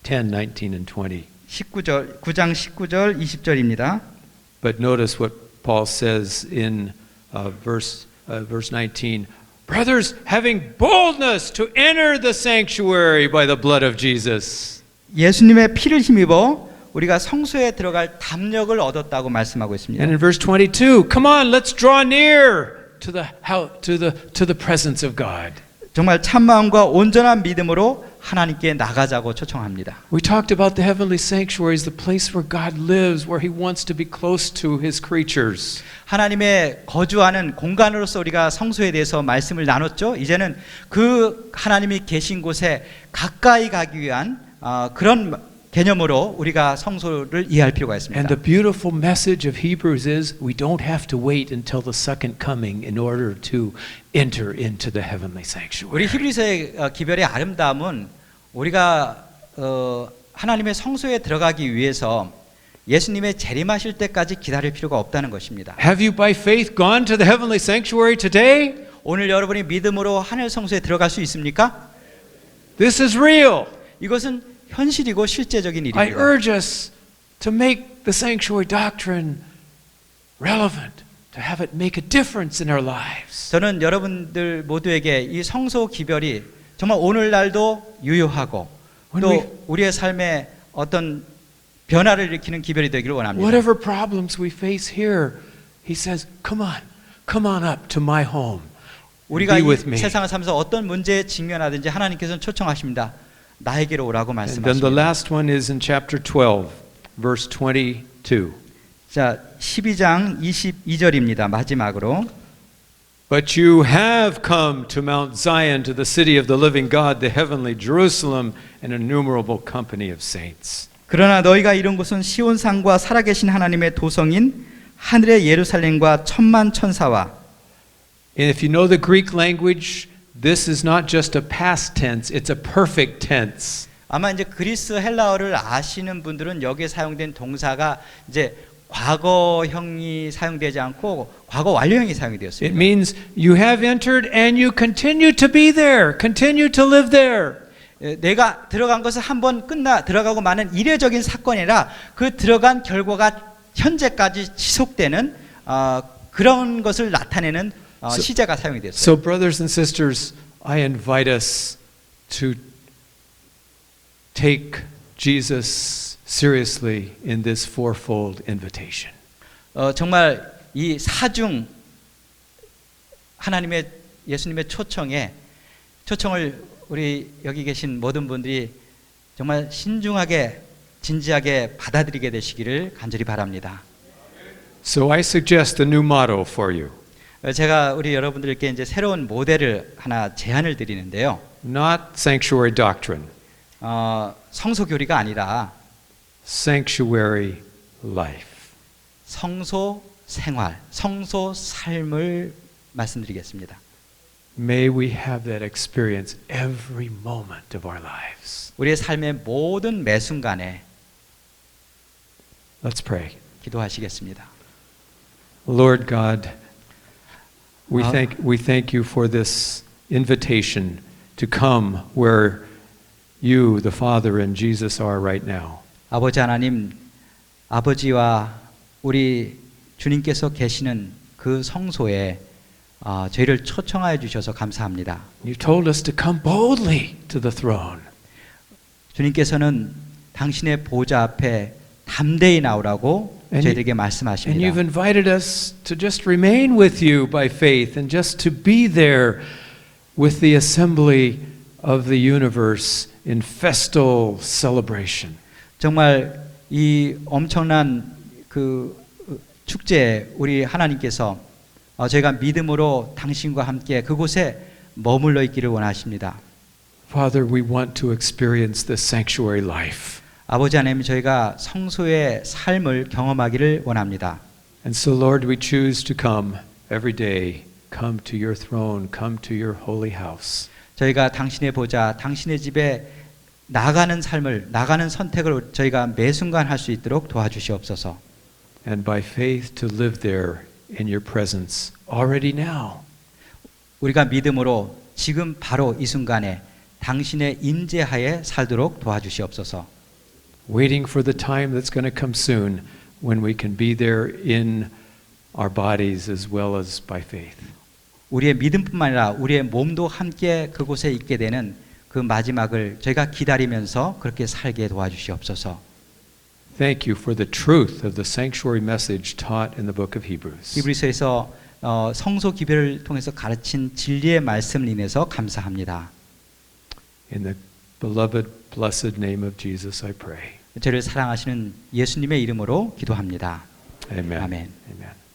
10, 19 and 20. 19절, 9장 19절, 20절입니다. But notice what Paul says in verse 19. Brothers, having boldness to enter the sanctuary by the blood of Jesus. 예수님의 피를 힘입어 우리가 성소에 들어갈 담력을 얻었다고 말씀하고 있습니다. And in verse 22, come on, let's draw near to the presence of God. 정말 참마음과 온전한 믿음으로 하나님께 나가자고 초청합니다. We talked about the heavenly sanctuary as the place where God lives, where He wants to be close to His creatures. 하나님의 거주하는 공간으로서 우리가 성소에 대해서 말씀을 나눴죠. 이제는 그 하나님이 계신 곳에 가까이 가기 위한 그런 개념으로 우리가 성소를 이해할 필요가 있습니다. And the beautiful message of Hebrews is we don't have to wait until the second coming in order to enter into the heavenly sanctuary. 우리 히브리서의 기별의 아름다움은 우리가 하나님의 성소에 들어가기 위해서 예수님의 재림하실 때까지 기다릴 필요가 없다는 것입니다. Have you by faith gone to the heavenly sanctuary today? 오늘 여러분이 믿음으로 하늘 성소에 들어갈 수 있습니까? This is real. 이것은 현실이고 실제적인 I 일입니다. urge us to make the sanctuary doctrine relevant, to have it make a difference in our lives. 저는 여러분들 모두에게 이 성소 기별이 정말 오늘날도 유효하고 또 When 우리의 삶에 어떤 변화를 일으키는 기별이 되기를 원합니다. whatever problems we face here, he says, come on up to my home. 우리가 Be 이 with me. 세상을 살면서 어떤 문제에 직면하든지 하나님께서는 초청하십니다. 나에게로 오라고 And then the 말씀하십니다. last one is in chapter 12, verse 22. 자, 12장 22절입니다. 마지막으로. But you have come to Mount Zion, to the city of the living God, the heavenly Jerusalem, an innumerable company of saints. 그러나 너희가 이룬 곳은 시온산과 살아계신 하나님의 도성인 하늘의 예루살렘과 천만 천사와. And if you know the Greek language, this is not just a past tense, it's a perfect tense. 아마 이제 그리스 헬라어를 아시는 분들은 여기에 사용된 동사가 이제 과거형이 사용되지 않고 과거 완료형이 사용이 It 되었습니다. means you have entered and you continue to be there, continue to live there. 내가 들어간 것은 한번 들어가고 마는 이례적인 사건이라 그 들어간 결과가 현재까지 지속되는 그런 것을 나타내는 시제가 사용이 되었어요. So brothers and sisters, I invite us to take Jesus seriously in this fourfold invitation. 정말 이 사중 하나님의 예수님의 초청을 우리 여기 계신 모든 분들이 정말 신중하게 진지하게 받아들이게 되시기를 간절히 바랍니다. So I suggest a new motto for you. 제가 우리 여러분들께 이제 새로운 모델을 하나 제안을 드리는데요. Not sanctuary doctrine, 성소 교리가 아니라 sanctuary life. 성소 생활, 성소 삶을 말씀드리겠습니다. May we have that experience every moment of our lives. 우리의 삶의 모든 매 순간에 Let's pray. 기도하시겠습니다. Lord God, we Uh, thank you for this invitation to come where you, the Father, and Jesus are right now. 아버지 하나님, 아버지와 우리 주님께서 계시는 그 성소에 저희를 초청하여 주셔서 감사합니다. You told us to come boldly to the throne. 주님께서는 당신의 보좌 앞에 담대히 나오라고 저희들에게 And you've 말씀하십니다. invited us to just remain with you by faith and just to be there with the assembly of the universe in festal celebration. 정말 이 엄청난 그 축제에 우리 하나님께서 저희가 믿음으로 당신과 함께 그곳에 머물러 있기를 원하십니다. Father, we want to experience this sanctuary life. 아버지 하나님, 저희가 성소의 삶을 경험하기를 원합니다. And so, Lord, we choose to come every day, come to your throne, come to your holy house. 저희가 당신의 보좌, 당신의 집에 나가는 삶을, 나가는 선택을 저희가 매 순간 할 수 있도록 도와주시옵소서. And by faith to live there in your presence already now. 우리가 믿음으로 지금 바로 이 순간에 당신의 임재하에 살도록 도와주시옵소서. Waiting for the time that's going to come soon when we can be there in our bodies as well as by faith. 우리의 믿음뿐만 아니라 우리의 몸도 함께 그곳에 있게 되는 그 마지막을 저희가 기다리면서 그렇게 살게 도와주시옵소서. Thank you for the truth of the sanctuary message taught in the book of Hebrews. 히브리서에서 성소 기별을 통해서 가르친 진리의 말씀을 인해서 감사합니다. In the beloved, blessed name of Jesus, I pray. 저를 사랑하시는 예수님의 이름으로 기도합니다. Amen. 아멘. Amen.